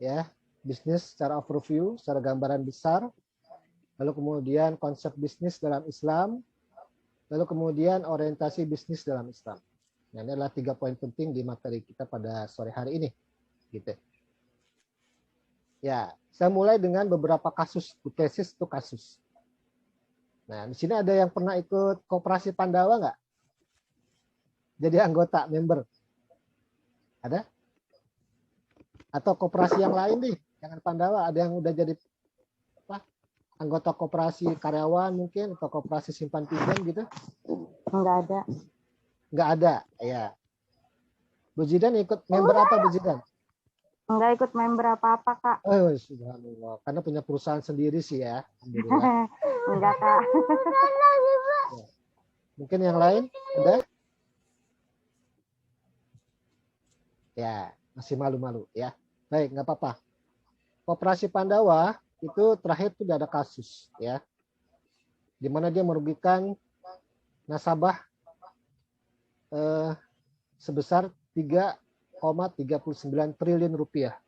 ya, bisnis secara overview, secara gambaran besar, lalu kemudian konsep bisnis dalam Islam, lalu kemudian orientasi bisnis dalam Islam. Nah, ini adalah 3 poin penting di materi kita pada sore hari ini, gitu. Ya, saya mulai dengan beberapa kasus, cases itu kasus. Nah, di sini ada yang pernah ikut Koperasi Pandawa nggak? Jadi anggota, member. Ada? Atau koperasi yang lain nih, jangan Pandawa, ada yang udah jadi apa? Anggota koperasi karyawan mungkin, atau koperasi simpan pinjam gitu? Enggak ada. Nggak ada, ya. Bu Zidan ikut member apa, Bu Zidan? Enggak ikut member apa-apa, Kak. Oh, subhanallah. Karena punya perusahaan sendiri sih ya. Alhamdulillah. Enggak, Kak. Ya. Mungkin yang lain ada? Ya, masih malu-malu ya. Baik, nggak apa-apa. Koperasi Pandawa itu terakhir sudah ada kasus ya. Di mana dia merugikan nasabah sebesar 3,39 triliun rupiah.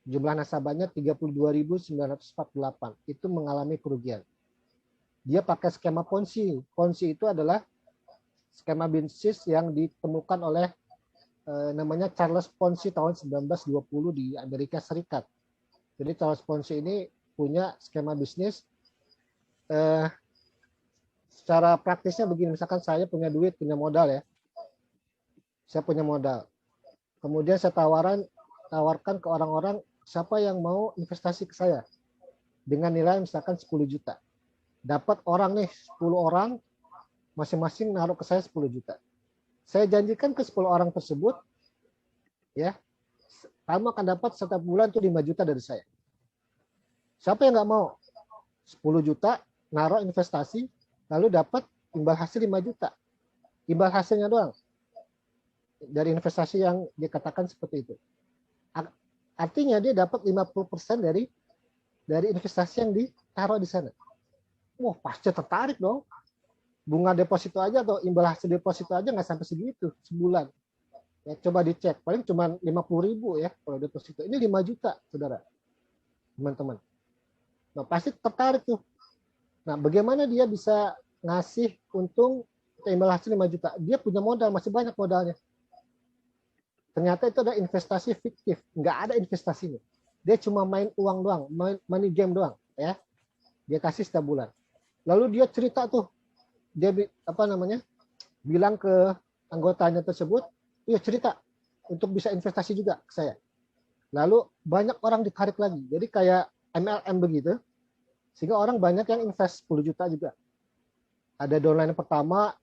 Jumlah nasabahnya 32.948. Itu mengalami kerugian. Dia pakai skema Ponzi. Ponzi itu adalah skema bisnis yang ditemukan oleh namanya Charles Ponzi tahun 1920 di Amerika Serikat. Jadi Charles Ponzi ini punya skema bisnis. Secara praktisnya begini, misalkan saya punya duit, punya modal ya. Saya punya modal. Kemudian saya tawarkan ke orang-orang siapa yang mau investasi ke saya dengan nilai misalkan 10 juta. Dapat orang nih 10 orang masing-masing naruh ke saya 10 juta. Saya janjikan ke 10 orang tersebut ya, kamu akan dapat setiap bulan tuh 5 juta dari saya. Siapa yang nggak mau? 10 juta naruh investasi lalu dapat imbal hasil 5 juta. Imbal hasilnya doang. Dari investasi yang dikatakan seperti itu. Artinya dia dapat 50% dari investasi yang ditaruh di sana. Wah, pasti tertarik dong. Bunga deposito aja atau imbal hasil deposito aja nggak sampai segitu sebulan. Ya, coba dicek, paling cuma 50.000 ya kalau deposito. Ini 5 juta, saudara. Teman-teman. Nah, pasti tertarik tuh. Nah, bagaimana dia bisa ngasih untung imbal hasil 5 juta? Dia punya modal, masih banyak modalnya. Ternyata itu ada investasi fiktif, nggak ada investasinya. Dia cuma main uang doang, main money game doang, ya. Dia kasih setiap bulan. Lalu dia cerita tuh, dia bilang ke anggotanya tersebut, iya cerita untuk bisa investasi juga ke saya. Lalu banyak orang ditarik lagi, jadi kayak MLM begitu, sehingga orang banyak yang invest 10 juta juga. Ada downline pertama,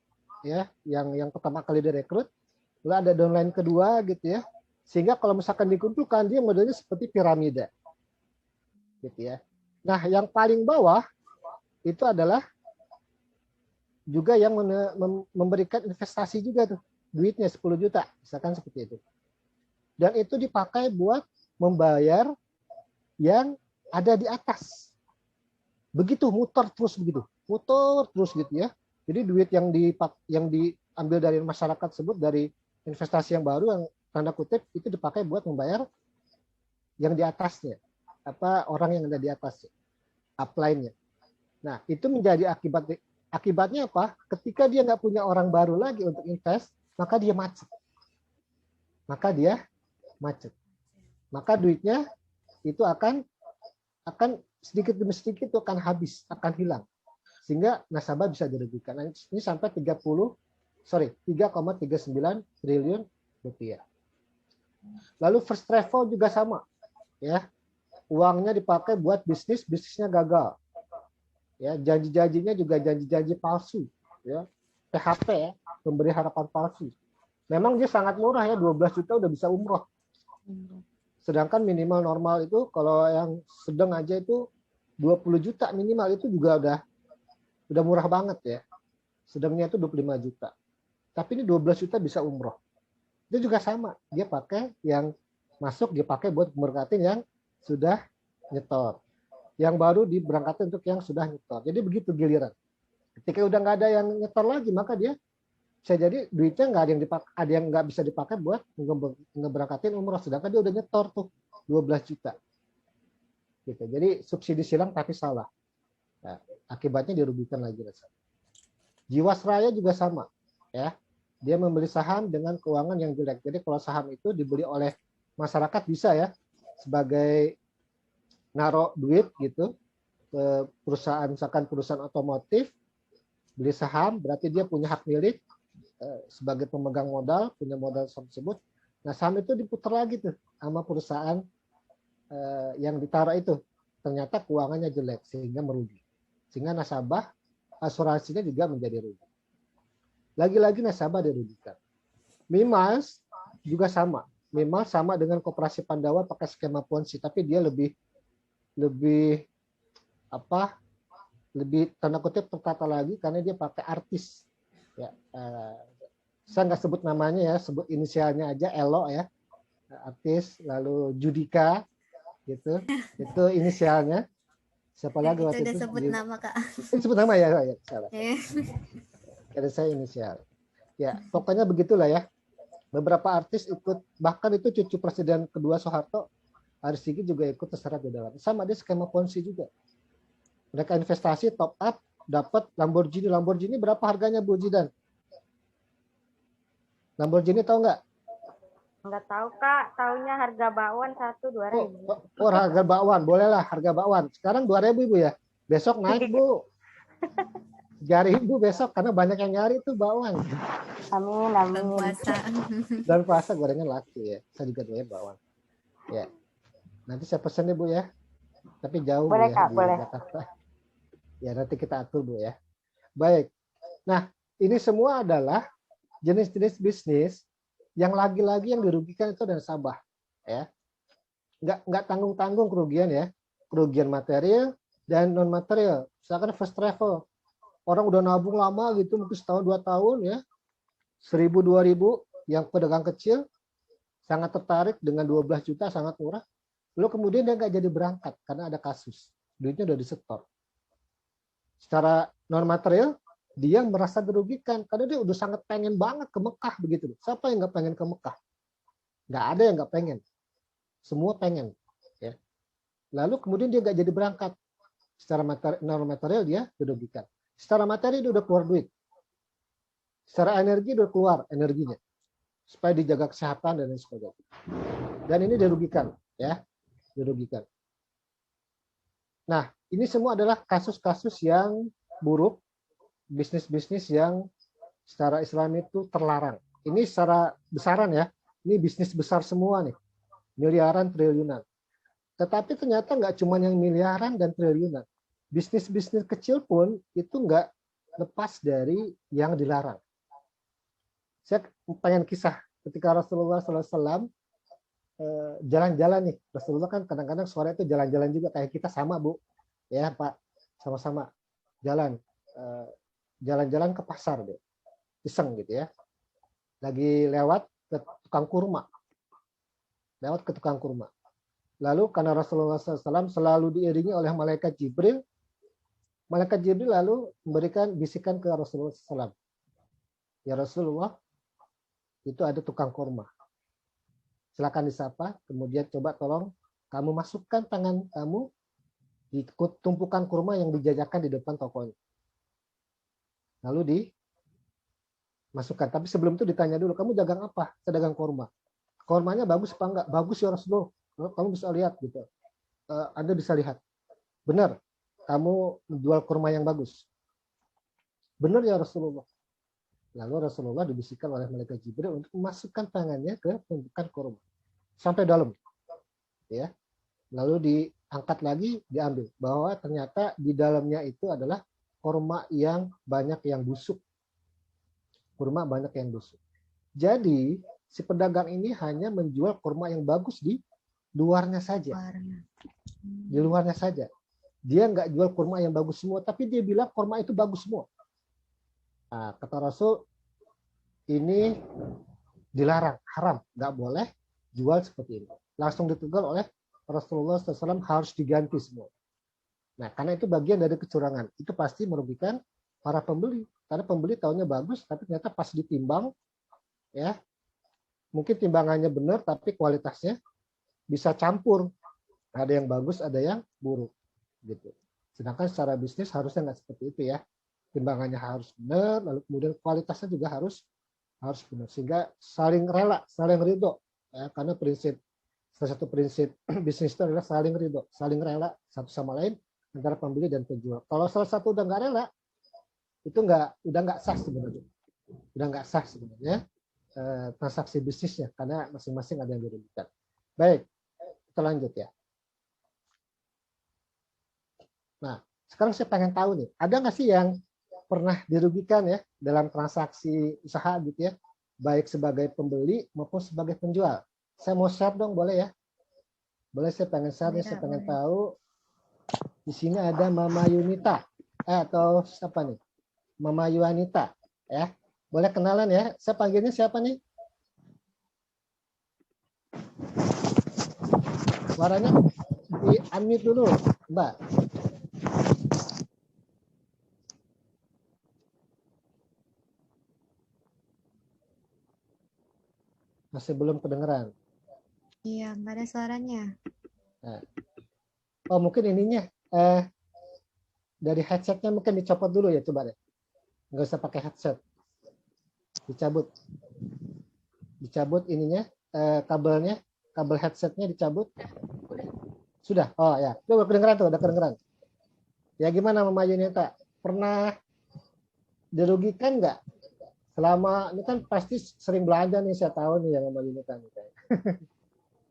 ya, yang pertama kali direkrut. Lalu ada downline kedua gitu ya. Sehingga kalau misalkan dikumpulkan dia modelnya seperti piramida. Gitu ya. Nah, yang paling bawah itu adalah juga yang memberikan investasi juga tuh. Duitnya 10 juta, misalkan seperti itu. Dan itu dipakai buat membayar yang ada di atas. Begitu muter terus begitu. Muter terus gitu ya. Jadi duit yang diambil dari masyarakat tersebut dari investasi yang baru yang tanda kutip itu dipakai buat membayar yang di atasnya, orang yang ada di atasnya, upline-nya. Nah, itu menjadi akibatnya apa? Ketika dia nggak punya orang baru lagi untuk invest, maka dia macet. Maka duitnya itu akan sedikit demi sedikit itu akan habis, akan hilang. Sehingga nasabah bisa dirugikan. Nah, ini sampai 3,39 triliun rupiah. Lalu First Travel juga sama, ya. Uangnya dipakai buat bisnisnya gagal. Ya, janji-janjinya juga janji-janji palsu, ya. PHP ya, memberi harapan palsu. Memang dia sangat murah ya, 12 juta udah bisa umroh. Sedangkan minimal normal itu kalau yang sedang aja itu 20 juta minimal, itu juga udah murah banget ya. Sedangnya itu 25 juta. Tapi ini 12 juta bisa umroh. Itu juga sama. Dia pakai yang masuk, dia pakai buat memberkatin yang sudah nyetor. Yang baru diberangkatin untuk yang sudah nyetor. Jadi begitu giliran. Ketika udah nggak ada yang nyetor lagi, maka dia bisa jadi duitnya nggak ada yang nggak bisa dipakai buat ngeberangkatin umroh. Sedangkan dia udah nyetor tuh. 12 juta. Gitu. Jadi subsidi silang tapi salah. Nah, akibatnya dirugikan lagi nasabah. Jiwasraya juga sama, ya. Dia membeli saham dengan keuangan yang jelek. Jadi kalau saham itu dibeli oleh masyarakat bisa ya, sebagai naruh duit gitu ke perusahaan, misalkan perusahaan otomotif, beli saham berarti dia punya hak milik sebagai pemegang modal, punya modal tersebut. Nah saham itu diputar lagi tuh sama perusahaan yang ditaruh itu. Ternyata keuangannya jelek sehingga merugi. Sehingga nasabah asuransinya juga menjadi rugi. Lagi-lagi nasabah dirugikan. Mimiles juga sama. Mimiles sama dengan Koperasi Pandawa pakai skema Ponzi, tapi dia lebih tanda kutip tertata lagi karena dia pakai artis. Ya, saya nggak sebut namanya ya, sebut inisialnya aja, Elo ya, artis, lalu Judika, gitu, itu inisialnya. Siapa lagi waktu udah itu? sebut nama Kak. Sebut nama ya, salah. Eh, Ada saya inisial. Ya, pokoknya begitulah ya. Beberapa artis ikut, bahkan itu cucu Presiden kedua Soeharto, Aris Sigi juga ikut terseret di dalam. Sama dia skema Ponzi juga. Mereka investasi top up, dapat Lamborghini. Lamborghini berapa harganya Bu Jidan? Lamborghini tahu nggak? Nggak tahu Kak, taunya harga bakwan 1.000-2.000. Harga bakwan, bolehlah harga bakwan. Sekarang 2.000 Ibu ya. Besok naik Bu. 3.000 besok karena banyak yang nyari tuh bakwan. Amin, bulan amin. puasa. Dan puasa gorengan laku ya. Saya juga doyan bakwan. Ya. Nanti saya pesen nih Bu ya. Tapi jauh Boleh Bu ya Kak, di boleh. Jakarta. Ya nanti kita atur Bu ya. Baik. Nah, ini semua adalah jenis-jenis bisnis yang lagi-lagi yang dirugikan itu dan nasabah. Ya. Nggak tanggung-tanggung kerugian ya. Kerugian material dan non material. Misalkan first travel. Orang udah nabung lama gitu, mungkin setahun 2 tahun ya, 1.000 2.000 yang pedagang kecil sangat tertarik dengan 12 juta sangat murah. Lalu kemudian dia nggak jadi berangkat karena ada kasus, duitnya udah disetor. Secara non material dia merasa dirugikan karena dia udah sangat pengen banget ke Mekah begitu. Siapa yang nggak pengen ke Mekah? Nggak ada yang nggak pengen, semua pengen. Ya. Lalu kemudian dia nggak jadi berangkat. Secara non material dia dirugikan. Secara materi dia udah keluar duit. Secara energi udah keluar energinya. Supaya dijaga kesehatan dan lain sebagainya. Dan ini dirugikan. Ya, dirugikan. Nah, ini semua adalah kasus-kasus yang buruk. Bisnis-bisnis yang secara Islam itu terlarang. Ini secara besaran ya. Ini bisnis besar semua nih. Miliaran, triliunan. Tetapi ternyata nggak cuma yang miliaran dan triliunan. Bisnis-bisnis kecil pun itu nggak lepas dari yang dilarang. Saya pengen kisah ketika Rasulullah SAW jalan-jalan nih. Rasulullah kan kadang-kadang sore itu jalan-jalan juga kayak kita sama Bu, ya Pak, sama-sama jalan, jalan-jalan ke pasar deh, iseng gitu ya. Lagi lewat ke tukang kurma, Lalu karena Rasulullah SAW selalu diiringi oleh malaikat Jibril lalu memberikan bisikan ke Rasulullah SAW. Ya Rasulullah, itu ada tukang kurma. Silakan disapa, kemudian coba tolong kamu masukkan tangan kamu di tumpukan kurma yang dijajakan di depan tokonya. Lalu dimasukkan. Tapi sebelum itu ditanya dulu, kamu dagang apa? Saya dagang kurma. Kurmanya bagus apa enggak? Bagus ya Rasulullah. Kamu bisa lihat gitu. Anda bisa lihat. Benar, kamu menjual kurma yang bagus. Benar ya Rasulullah. Lalu Rasulullah dibisikkan oleh malaikat Jibril untuk memasukkan tangannya ke tumpukan kurma sampai dalam. Ya. Lalu diangkat lagi, diambil. Bahwa ternyata di dalamnya itu adalah kurma yang banyak yang busuk. Kurma banyak yang busuk. Jadi si pedagang ini hanya menjual kurma yang bagus di luarnya saja. Di luarnya saja. Dia nggak jual kurma yang bagus semua, tapi dia bilang kurma itu bagus semua. Nah, kata Rasul, ini dilarang, haram, nggak boleh jual seperti ini. Langsung ditegur oleh Rasulullah SAW, harus diganti semua. Nah, karena itu bagian dari kecurangan. Itu pasti merugikan para pembeli. Karena pembeli tahunya bagus, tapi ternyata pas ditimbang, ya mungkin timbangannya benar, tapi kualitasnya bisa campur. Ada yang bagus, ada yang buruk gitu. Sedangkan secara bisnis harusnya nggak seperti itu ya. Timbangannya harus benar, lalu kemudian kualitasnya juga harus benar, sehingga saling rela, saling ridho ya, karena salah satu prinsip bisnis itu adalah saling ridho, saling rela satu sama lain antara pembeli dan penjual. Kalau salah satu udah nggak rela, itu udah nggak sah sebenarnya, transaksi bisnisnya, karena masing-masing ada yang dirugikan. Baik, kita lanjut ya. Nah, sekarang saya pengen tahu nih, ada nggak sih yang pernah dirugikan ya dalam transaksi usaha gitu ya, baik sebagai pembeli maupun sebagai penjual? Saya mau share dong, boleh ya? Boleh, saya pengen share nih, saya pengen tahu. Di sini ada Mama Yunita, atau siapa nih? Mama Yuanita, ya. Boleh kenalan ya? Saya panggilnya siapa nih? Suaranya di unmute dulu, Mbak. Masih belum kedengeran. Iya, nggak ada suaranya. Nah. Oh, mungkin ininya dari headsetnya mungkin dicopot dulu ya, coba deh. Nggak usah pakai headset. Dicabut ininya, kabel headsetnya dicabut. Sudah. Oh ya, itu udah kedengeran. Ya gimana Mama Yunita? Pernah dirugikan nggak? Selama ini kan pasti sering belanja nih, saya tahu nih yang Mama Yunita nih.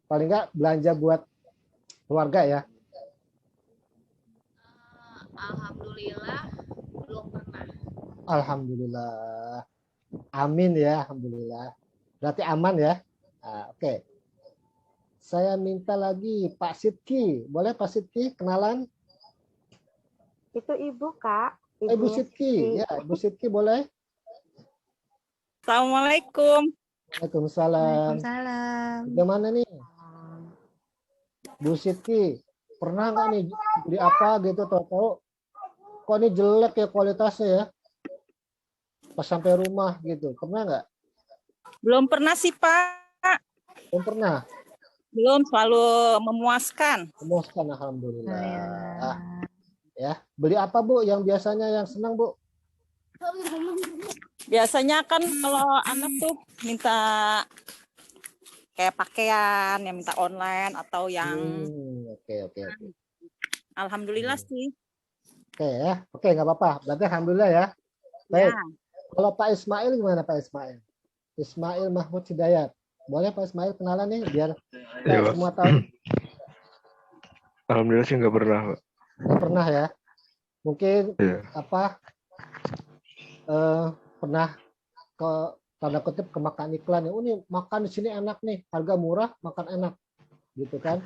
Paling nggak belanja buat keluarga ya. Alhamdulillah belum pernah. Alhamdulillah. Amin ya, alhamdulillah. Berarti aman ya. Nah, oke. Saya minta lagi Pak Sidki. Boleh Pak Sidki kenalan? Itu ibu, Kak. Ibu Sidki. Ya, Ibu Sidki boleh? Assalamualaikum. Waalaikumsalam. Waalaikumsalam. Bagaimana nih? Bu Sidki, pernah nggak nih beli apa gitu, tahu-tahu kok ini jelek ya kualitasnya ya? Pas sampai rumah gitu, pernah nggak? Belum pernah sih, Pak. Belum pernah. Belum, selalu memuaskan. Memuaskan, alhamdulillah. Ya, beli apa Bu yang biasanya yang senang Bu? Biasanya kan kalau anak tuh minta kayak pakaian, yang minta online atau yang Oke. alhamdulillah sih. Oke ya, oke nggak apa-apa. Berarti alhamdulillah ya. Baik. Ya. Kalau Pak Ismail gimana Pak Ismail? Ismail Mahmud Hidayat. Boleh Pak Ismail kenalan nih biar kita semua tahu. Alhamdulillah sih nggak pernah, Pak. Nggak pernah ya. Mungkin Iya. pernah ke tanda kutip kemakan iklan ya. Oh, ini makan di sini enak nih, harga murah, makan enak, gitu kan?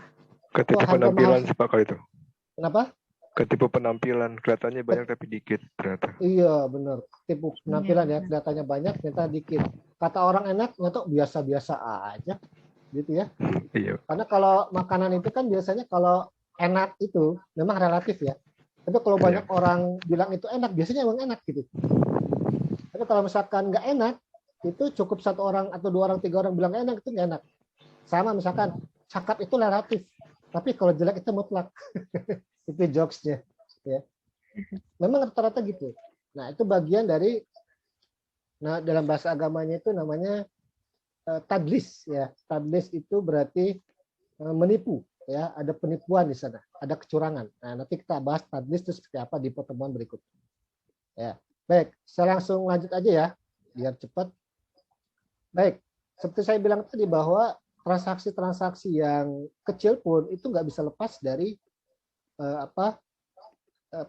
Ketipu penampilan sih Pak kalau itu. Kenapa? Ketipu penampilan, kelihatannya banyak tapi dikit ternyata. Iya benar, tipu penampilan ya, kelihatannya banyak, ternyata dikit. Kata orang enak, ternyata biasa-biasa aja, gitu ya. Iya. Karena kalau makanan itu kan biasanya kalau enak itu memang relatif ya. Tapi kalau banyak orang bilang itu enak, biasanya emang enak gitu. Tapi kalau misalkan nggak enak, itu cukup satu orang atau dua orang, tiga orang bilang enak, itu nggak enak. Sama misalkan cakep itu relatif, tapi kalau jelek itu mutlak. Itu jokesnya. Ya. Memang rata-rata gitu. Nah itu bagian dari, nah dalam bahasa agamanya itu namanya tadlis ya. Tadlis itu berarti menipu ya. Ada penipuan di sana, ada kecurangan. Nah nanti kita bahas tadlis itu seperti apa di pertemuan berikutnya. Ya. Baik, saya langsung lanjut aja ya, biar cepat. Baik, seperti saya bilang tadi bahwa transaksi-transaksi yang kecil pun itu nggak bisa lepas dari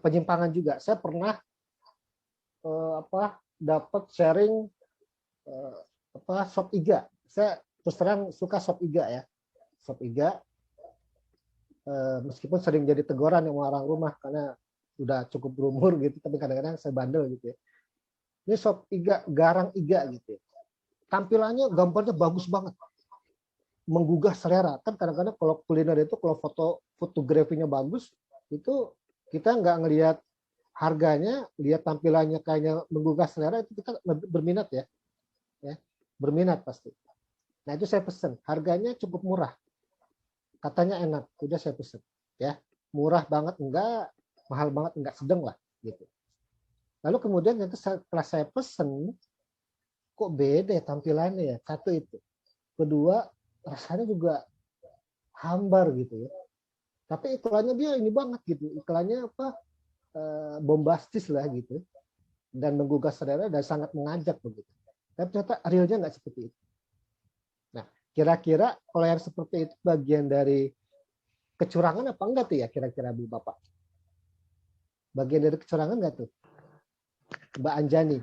penyimpangan juga. Saya pernah dapat sharing Shop Iga. Saya terus terang suka Shop Iga ya. Shop Iga meskipun sering jadi teguran sama orang rumah karena udah cukup berumur gitu, tapi kadang-kadang saya bandel gitu ya. Ini Shop Iga, Garang Iga gitu. Tampilannya, gambarnya bagus banget. Menggugah selera. Kan kadang-kadang kalau kuliner itu kalau fotografinya bagus, itu kita nggak ngelihat harganya, lihat tampilannya kayaknya menggugah selera, itu kita berminat ya. Berminat pasti. Nah itu saya pesen, harganya cukup murah. katanya enak, udah saya pesen ya, murah banget enggak, mahal banget enggak, sedang lah gitu. Lalu kemudian nanti setelah saya pesen, kok beda ya tampilannya ya, satu itu, kedua rasanya juga hambar gitu ya, tapi iklannya dia ini banget gitu, iklannya apa, bombastis lah gitu, dan menggugah selera dan sangat mengajak begitu. Tapi ternyata realnya nggak seperti itu. Nah, kira-kira kalau yang seperti itu bagian dari kecurangan apa enggak tuh ya kira-kira Bu Bapak? Bagian dari kecurangan nggak tuh? Mbak Anjani.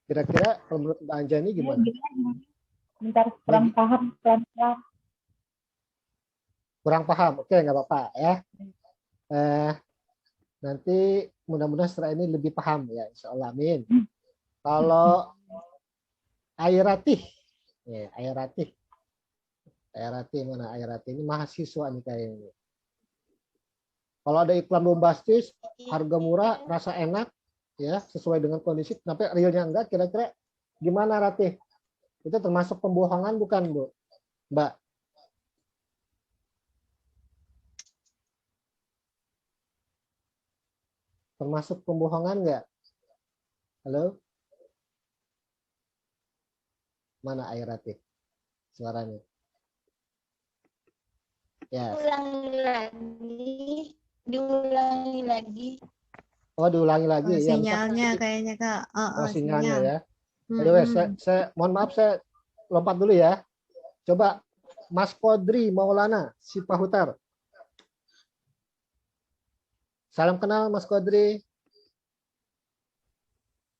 Kira-kira kalau menurut Mbak Anjani gimana? Bentar, kurang paham. Kurang paham, oke nggak apa-apa ya. Nanti mudah-mudahan setelah ini lebih paham ya, insya Allah, amin. Kalau Air Ratih, ya, Air Ratih mana Air Ratih ini mahasiswa nih kayaknya. Kalau ada iklan bombastis, harga murah, rasa enak, ya sesuai dengan kondisi, tapi realnya enggak, kira-kira gimana Ratih? Itu termasuk pembohongan bukan Bu? Mbak? Termasuk pembohongan enggak? Halo? Mana Air Ratih? Suaranya. Ya. Diulangi lagi. Oh, diulangi lagi. Oh, Ya, sinyalnya kayaknya Kak. oh, sinyalnya Sinyal. ya. Anyway, saya mohon maaf, saya lompat dulu ya. Coba Mas Kodri Maulana Sipahutar. Salam kenal Mas Kodri.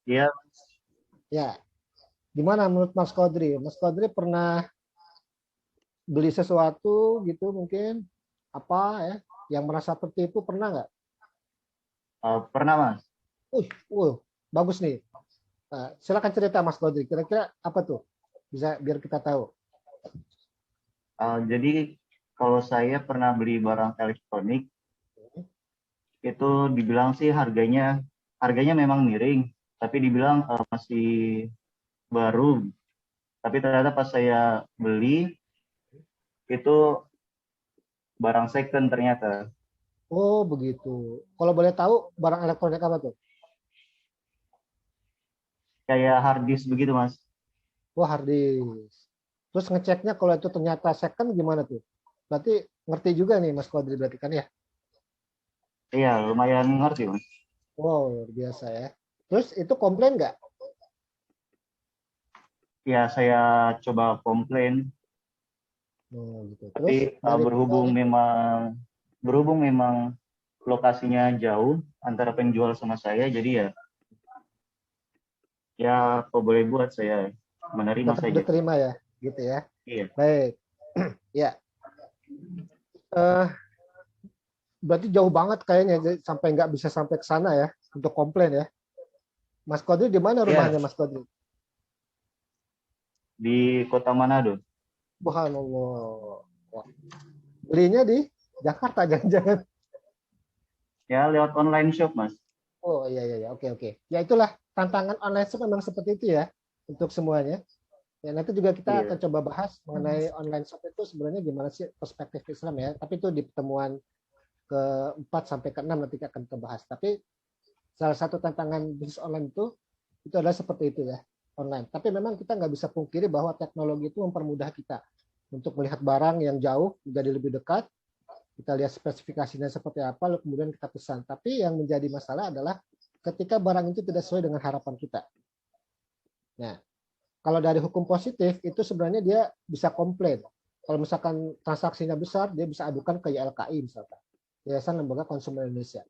Iya. Ya. Gimana menurut Mas Kodri? Mas Kodri pernah beli sesuatu gitu mungkin apa ya yang merasa tertipu, pernah nggak? Pernah Mas. Bagus nih. Silakan cerita Mas Kodri. Kira-kira apa tuh? Bisa biar kita tahu. Jadi kalau saya pernah beli barang elektronik, itu dibilang sih harganya memang miring, tapi dibilang masih baru. Tapi ternyata pas saya beli itu barang second ternyata. Oh begitu. Kalau boleh tahu barang elektronik apa tuh? Kayak hard disk begitu Mas. Wah, hard disk. Terus ngeceknya kalau itu ternyata second gimana tuh? Berarti ngerti juga nih Mas Kodri berarti kan ya? Iya, lumayan ngerti Mas. Wow, luar biasa ya. Terus itu komplain nggak? Ya saya coba komplain. Oh, gitu. Tapi Terus berhubung memang lokasinya jauh antara penjual sama saya, jadi ya kok boleh buat saya menerima tetap saja. diterima ya, gitu ya. Iya. Baik. Ya. Berarti jauh banget kayaknya sampai nggak bisa sampai ke sana ya untuk komplain ya. Mas Kodri di mana rumahnya Mas Kodri? Di Kota Manado. Subhanallah. Wah. Belinya di Jakarta jangan-jangan. Ya lewat online shop Mas. Oh iya, oke. Ya itulah tantangan online shop memang seperti itu ya untuk semuanya. Ya nanti juga kita akan coba bahas mengenai online shop itu sebenarnya gimana sih perspektif Islam ya. Tapi itu di pertemuan ke-4 sampai ke-6 nanti akan kita bahas. Tapi salah satu tantangan bisnis online itu adalah seperti itu ya, online. Tapi memang kita nggak bisa pungkiri bahwa teknologi itu mempermudah kita untuk melihat barang yang jauh menjadi lebih dekat. Kita lihat spesifikasinya seperti apa, lalu kemudian kita pesan. Tapi yang menjadi masalah adalah ketika barang itu tidak sesuai dengan harapan kita. Nah, kalau dari hukum positif itu sebenarnya dia bisa komplain. Kalau misalkan transaksinya besar, dia bisa adukan ke YLKI misalkan, Yayasan Lembaga Konsumen Indonesia,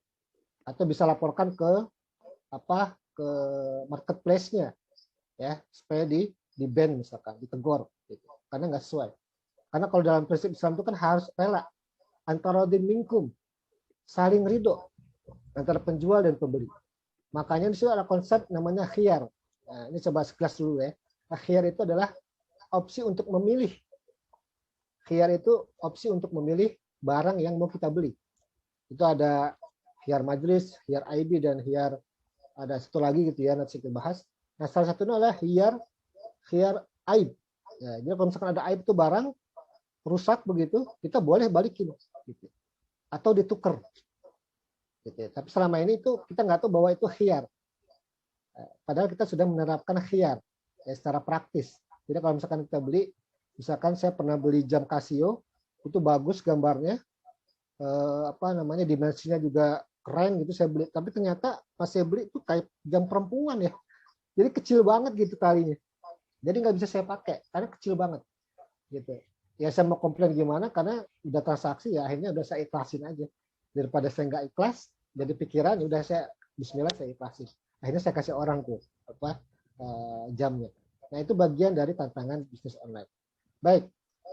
atau bisa laporkan ke marketplace-nya ya, supaya di ban misalkan, ditegur gitu. Karena nggak sesuai. Karena kalau dalam prinsip Islam itu kan harus rela antara minkum, saling ridho antara penjual dan pembeli. Makanya di situ ada konsep namanya khiyar. Nah, ini coba sekelas dulu ya. Khiyar itu adalah opsi untuk memilih. Khiyar itu opsi untuk memilih barang yang mau kita beli. Itu ada khiyar majlis, khiyar IB, dan khiyar ada satu lagi gitu ya, nanti kita bahas. Nah, salah satunya adalah khiyar aib. Ya, jadi kalau misalkan ada aib itu barang, rusak begitu, kita boleh balikin, gitu. Atau ditukar. Gitu. Tapi selama ini itu kita nggak tahu bahwa itu khiyar. Padahal kita sudah menerapkan khiyar secara praktis. Jadi kalau misalkan kita beli, misalkan saya pernah beli jam Casio, itu bagus gambarnya, dimensinya juga keren gitu saya beli. Tapi ternyata pas saya beli itu kayak jam perempuan ya. Jadi kecil banget gitu talinya. Jadi nggak bisa saya pakai karena kecil banget gitu. Ya saya mau komplain gimana karena udah transaksi ya akhirnya udah saya ikhlasin aja. Daripada saya nggak ikhlas jadi pikiran udah saya bismillah saya ikhlasin. Akhirnya saya kasih orang tuh jamnya. Nah itu bagian dari tantangan bisnis online. Baik,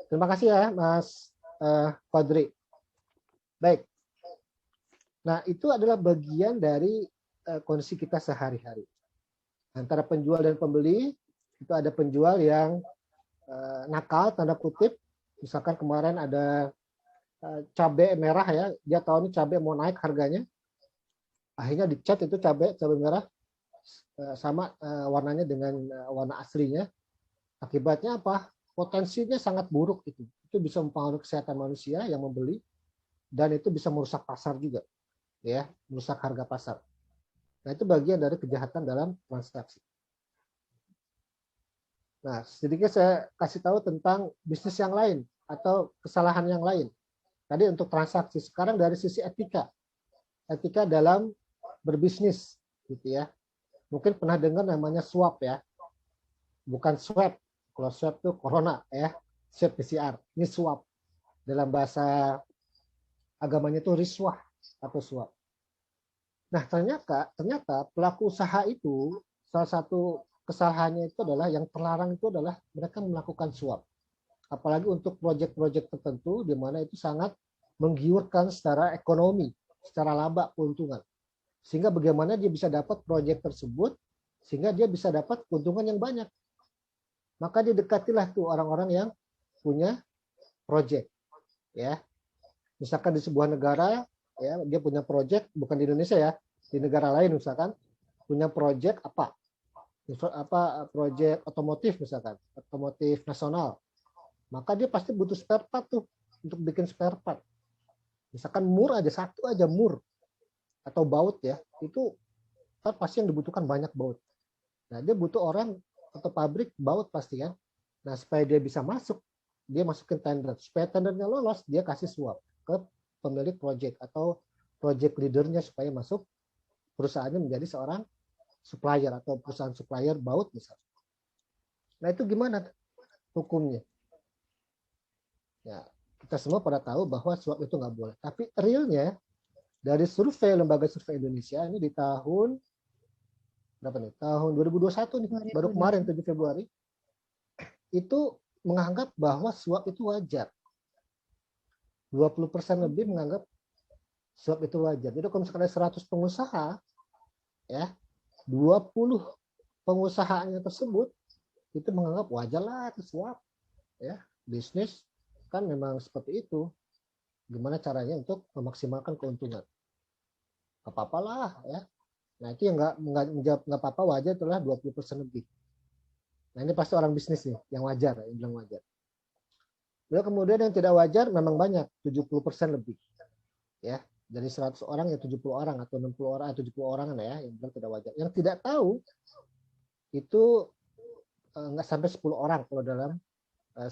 terima kasih ya Mas Fadri. Baik. Nah itu adalah bagian dari kondisi kita sehari-hari. Antara penjual dan pembeli itu ada penjual yang nakal tanda kutip. Misalkan kemarin ada cabai merah ya, dia tahu nih cabai mau naik harganya, akhirnya dicat itu cabai merah sama warnanya dengan warna aslinya. Akibatnya apa? Potensinya sangat buruk itu bisa mempengaruhi kesehatan manusia yang membeli dan itu bisa merusak pasar juga, ya, merusak harga pasar. Nah itu bagian dari kejahatan dalam transaksi. Nah, sedikit saya kasih tahu tentang bisnis yang lain atau kesalahan yang lain. Tadi untuk transaksi, sekarang dari sisi etika. Etika dalam berbisnis gitu ya. Mungkin pernah dengar namanya swab ya. Bukan swab. Kalau swab itu corona ya, swab PCR. Ini swab. Dalam bahasa agamanya itu riswah atau swab. Nah, ternyata pelaku usaha itu salah satu kesalahannya itu adalah yang terlarang itu adalah mereka melakukan suap. Apalagi untuk proyek-proyek tertentu di mana itu sangat menggiurkan secara ekonomi, secara laba keuntungan. Sehingga bagaimana dia bisa dapat proyek tersebut sehingga dia bisa dapat keuntungan yang banyak. Maka didekatilah tuh orang-orang yang punya proyek. Ya. Misalkan di sebuah negara ya, dia punya proyek bukan di Indonesia ya, di negara lain misalkan punya proyek proyek otomotif misalkan, otomotif nasional, maka dia pasti butuh spare part tuh untuk bikin spare part. Misalkan mur aja satu aja mur atau baut ya, itu kan pasti yang dibutuhkan banyak baut. Nah dia butuh orang atau pabrik baut pasti kan. Nah supaya dia bisa masuk, dia masukin tender. Supaya tendernya lolos, dia kasih suap ke pemilik proyek atau project leadernya supaya masuk perusahaannya menjadi seorang supplier atau perusahaan supplier baut misalnya. Nah itu gimana hukumnya? Ya, kita semua pada tahu bahwa suap itu nggak boleh. Tapi realnya dari survei lembaga survei Indonesia ini di tahun berapa nih? Tahun 2021 nih, baru kemarin 7 Februari itu menganggap bahwa suap itu wajar. 20% lebih menganggap suap itu wajar. Jadi kalau misalkan ada 100 pengusaha ya 20 pengusahanya tersebut itu menganggap wajar lah itu suap ya, bisnis kan memang seperti itu, gimana caranya untuk memaksimalkan keuntungan, nggak apa-apa lah ya. Nah itu yang nggak apa-apa wajar itulah 20% lebih. Nah ini pasti orang bisnis nih yang wajar, yang bilang wajar. Lalu kemudian yang tidak wajar memang banyak, 70% lebih ya. Dari 100 orang ya 70 orang atau 60 orang atau 70 orang ya yang bilang tidak wajar. Yang tidak tahu itu nggak sampai 10 orang kalau dalam 100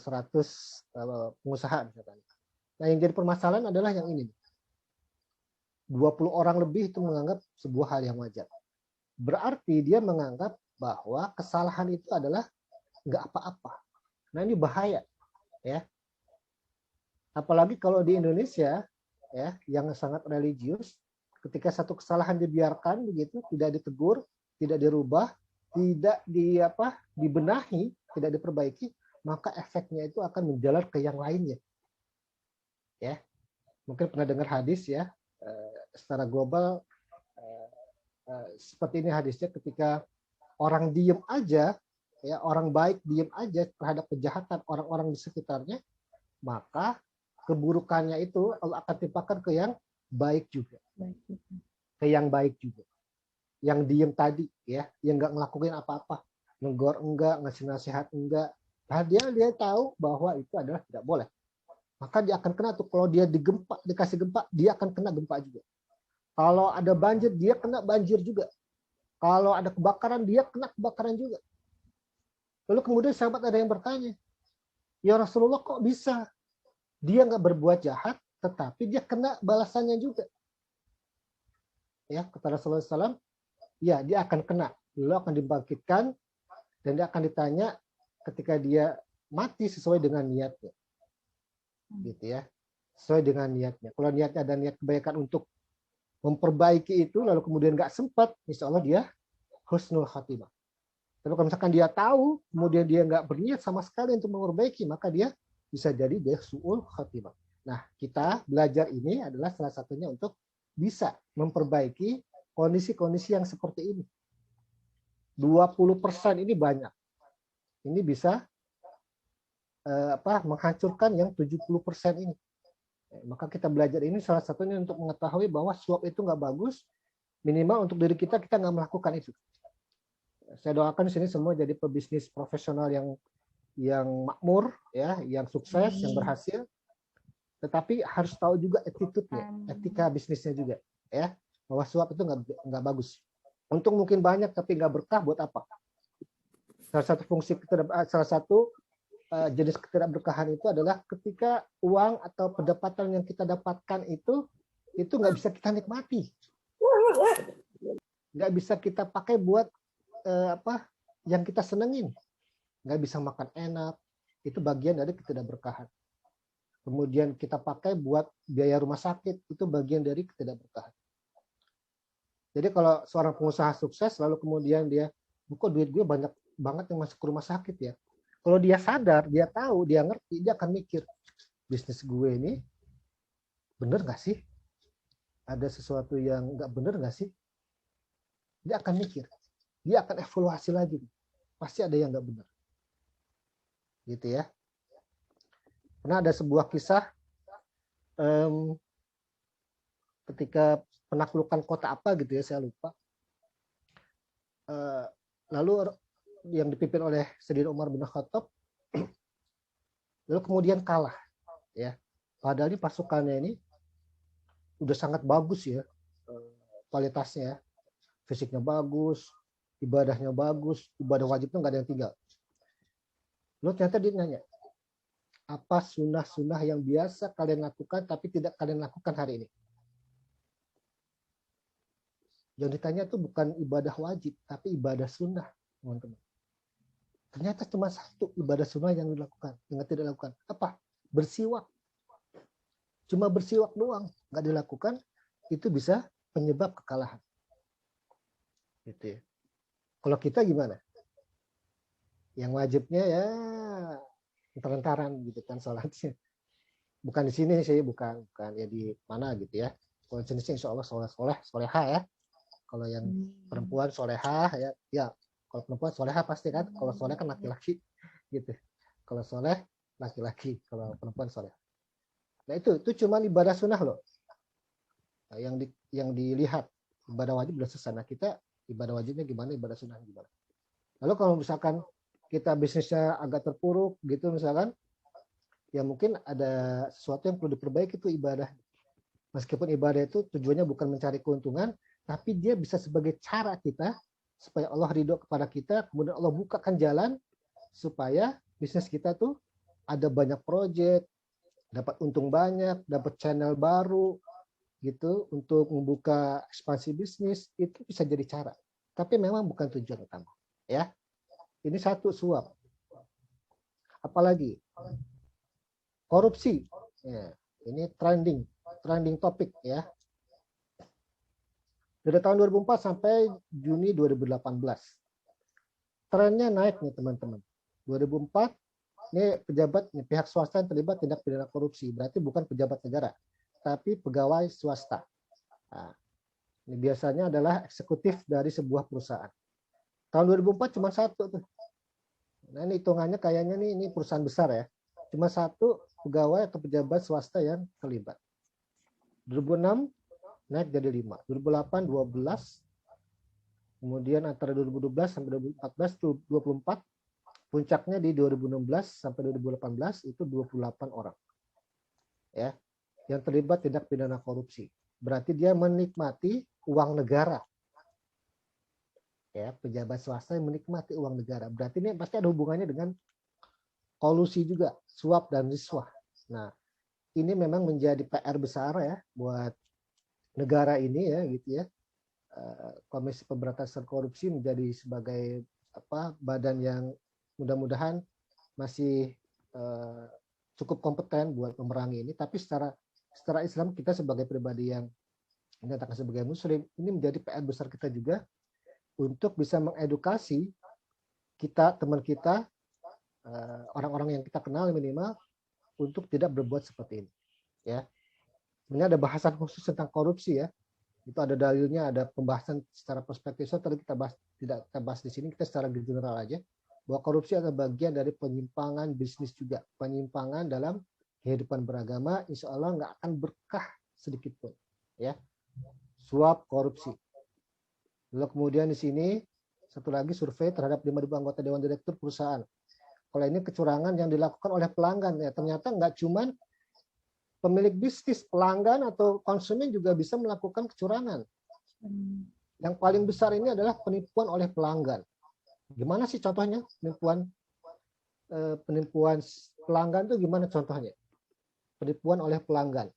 pengusaha misalkan. Nah yang jadi permasalahan adalah yang ini. 20 orang lebih itu menganggap sebuah hal yang wajar. Berarti dia menganggap bahwa kesalahan itu adalah nggak apa-apa. Nah ini bahaya ya. Apalagi kalau di Indonesia ya, yang sangat religius, ketika satu kesalahan dibiarkan begitu, tidak ditegur, tidak dirubah, tidak dibenahi, tidak diperbaiki, maka efeknya itu akan menjalar ke yang lainnya. Ya, mungkin pernah dengar hadis ya, secara global seperti ini hadisnya, ketika orang diem aja, ya orang baik diem aja terhadap kejahatan orang-orang di sekitarnya, maka keburukannya itu Allah akan timpakan ke yang baik juga, ke yang baik juga, yang diem tadi ya, yang nggak ngelakuin apa-apa, negor enggak, ngasih nasihat enggak, padahal dia tahu bahwa itu adalah tidak boleh. maka dia akan kena tuh. Kalau dia dikasih gempa, dia akan kena gempa juga. Kalau ada banjir, dia kena banjir juga. Kalau ada kebakaran, dia kena kebakaran juga. Lalu kemudian sahabat ada yang bertanya, ya Rasulullah kok bisa? Dia nggak berbuat jahat, tetapi dia kena balasannya juga. Ya, kata Rasulullah SAW, ya dia akan kena. Lalu akan dibangkitkan, dan dia akan ditanya ketika dia mati sesuai dengan niatnya. Gitu ya. Sesuai dengan niatnya. Kalau niatnya ada niat kebaikan untuk memperbaiki itu, lalu kemudian nggak sempat, insya Allah dia husnul khatimah. Tapi kalau misalkan dia tahu, kemudian dia nggak berniat sama sekali untuk memperbaiki, maka dia bisa jadi dia su'ul khatimah. Nah, kita belajar ini adalah salah satunya untuk bisa memperbaiki kondisi-kondisi yang seperti ini. 20% ini banyak. Ini bisa menghancurkan yang 70% ini. Maka kita belajar ini salah satunya untuk mengetahui bahwa suap itu nggak bagus, minimal untuk diri kita nggak melakukan itu. Saya doakan di sini semua jadi pebisnis profesional yang makmur, ya, yang sukses, yang berhasil. Tetapi harus tahu juga attitude-nya, etika bisnisnya juga, ya, bahwa suap itu nggak bagus. Untung mungkin banyak tapi nggak berkah, buat apa? Salah satu jenis ketidakberkahan itu adalah ketika uang atau pendapatan yang kita dapatkan itu nggak bisa kita nikmati, nggak bisa kita pakai buat yang kita senengin, nggak bisa makan enak, itu bagian dari ketidakberkahan. Kemudian kita pakai buat biaya rumah sakit, itu bagian dari ketidakberkahan. Jadi kalau seorang pengusaha sukses lalu kemudian dia, kok duit gue banyak banget yang masuk ke rumah sakit ya. Kalau dia sadar, dia tahu, dia ngerti, dia akan mikir, bisnis gue ini bener nggak sih? Ada sesuatu yang nggak bener nggak sih? Dia akan mikir, dia akan evaluasi lagi. Pasti ada yang nggak benar. Gitu ya. Pernah ada sebuah kisah ketika penaklukan kota apa gitu ya, saya lupa. Lalu yang dipimpin oleh Sayyidina Umar bin Khattab, lalu kemudian kalah, ya. Padahal ini pasukannya ini udah sangat bagus ya, kualitasnya, fisiknya bagus, ibadahnya bagus, ibadah wajibnya nggak ada yang tinggal. Lalu ternyata dia nanya, apa sunnah-sunnah yang biasa kalian lakukan tapi tidak kalian lakukan hari ini? Yang ditanya itu bukan ibadah wajib, tapi ibadah sunnah, teman-teman. Ternyata cuma satu ibadah sunnah yang dilakukan, yang tidak dilakukan. Apa? Bersiwak. Cuma bersiwak doang, nggak dilakukan, itu bisa penyebab kekalahan. Gitu ya. Kalau kita gimana? Yang wajibnya ya entar-entaran gitu kan sholatnya. Bukan di sini sih, bukan ya di mana gitu ya. Kalau jenisnya insya Allah soleha ya. Kalau yang perempuan soleha ya kalau perempuan soleha pasti kan. Kalau soleh kan laki-laki gitu. Kalau soleh laki-laki, kalau perempuan soleh. Nah itu cuma ibadah sunnah loh. Nah, yang dilihat ibadah wajib udah selesai. Nah kita ibadah wajibnya gimana, ibadah sunnah gimana. Lalu kalau misalkan kita bisnisnya agak terpuruk gitu misalkan, ya mungkin ada sesuatu yang perlu diperbaiki itu ibadah. Meskipun ibadah itu tujuannya bukan mencari keuntungan, tapi dia bisa sebagai cara kita supaya Allah ridho kepada kita, kemudian Allah bukakan jalan supaya bisnis kita tuh ada banyak proyek, dapat untung banyak, dapat channel baru gitu untuk membuka ekspansi bisnis, itu bisa jadi cara. Tapi memang bukan tujuan utama, ya. Ini satu, suap. Apalagi korupsi. Ya, ini trending topik ya. Dari tahun 2004 sampai Juni 2018. Trennya naik nih teman-teman. 2004 ini pejabat, ini pihak swasta yang terlibat tindak pidana korupsi. Berarti bukan pejabat negara, tapi pegawai swasta. Nah, ini biasanya adalah eksekutif dari sebuah perusahaan. Tahun 2004 cuma satu tuh. Nah ini hitungannya kayaknya ini perusahaan besar ya. Cuma satu pegawai atau pejabat swasta yang terlibat. 2006 naik jadi 5. 2008 12. Kemudian antara 2012 sampai 2014 itu 24. Puncaknya di 2016 sampai 2018 itu 28 orang. ya, yang terlibat tindak pidana korupsi. Berarti dia menikmati uang negara. Ya, pejabat swasta yang menikmati uang negara. Berarti ini pasti ada hubungannya dengan kolusi juga, suap dan riswah. Nah, ini memang menjadi PR besar ya buat negara ini ya gitu ya. Komisi Pemberantasan Korupsi menjadi sebagai badan yang mudah-mudahan masih cukup kompeten buat memerangi ini. Tapi secara Islam kita sebagai pribadi yang dinyatakan sebagai Muslim, ini menjadi PR besar kita juga untuk bisa mengedukasi kita, teman kita, orang-orang yang kita kenal minimal untuk tidak berbuat seperti ini. Ya, sebenarnya ada bahasan khusus tentang korupsi ya. Itu ada dalilnya, ada pembahasan secara perspektif. So, tadi tidak kita bahas di sini, kita secara general aja. Bahwa korupsi adalah bagian dari penyimpangan bisnis juga. Penyimpangan dalam kehidupan beragama, insya Allah nggak akan berkah sedikit pun. Ya, suap korupsi. Lalu kemudian di sini, satu lagi survei terhadap 5.000 anggota Dewan Direktur perusahaan. Kalau ini kecurangan yang dilakukan oleh pelanggan, ya ternyata nggak cuman pemilik bisnis, pelanggan atau konsumen juga bisa melakukan kecurangan. Yang paling besar ini adalah penipuan oleh pelanggan. Gimana sih contohnya penipuan pelanggan itu gimana contohnya? Penipuan oleh pelanggan.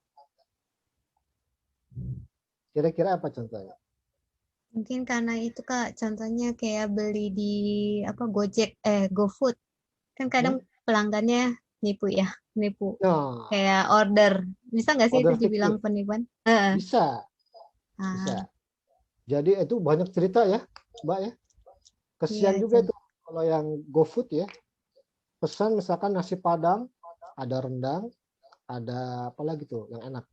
Kira-kira apa contohnya? Mungkin karena itu Kak, contohnya kayak beli di Gojek, GoFood. Kan kadang pelanggannya nipu. Nah, Kayak order. Bisa nggak sih itu order dibilang fiktif. penipuan? Bisa. Jadi itu banyak cerita ya, Mbak ya. Kesian Iya, juga itu kalau yang GoFood ya. Pesan misalkan nasi Padang, ada rendang, ada apa lagi tuh yang enak.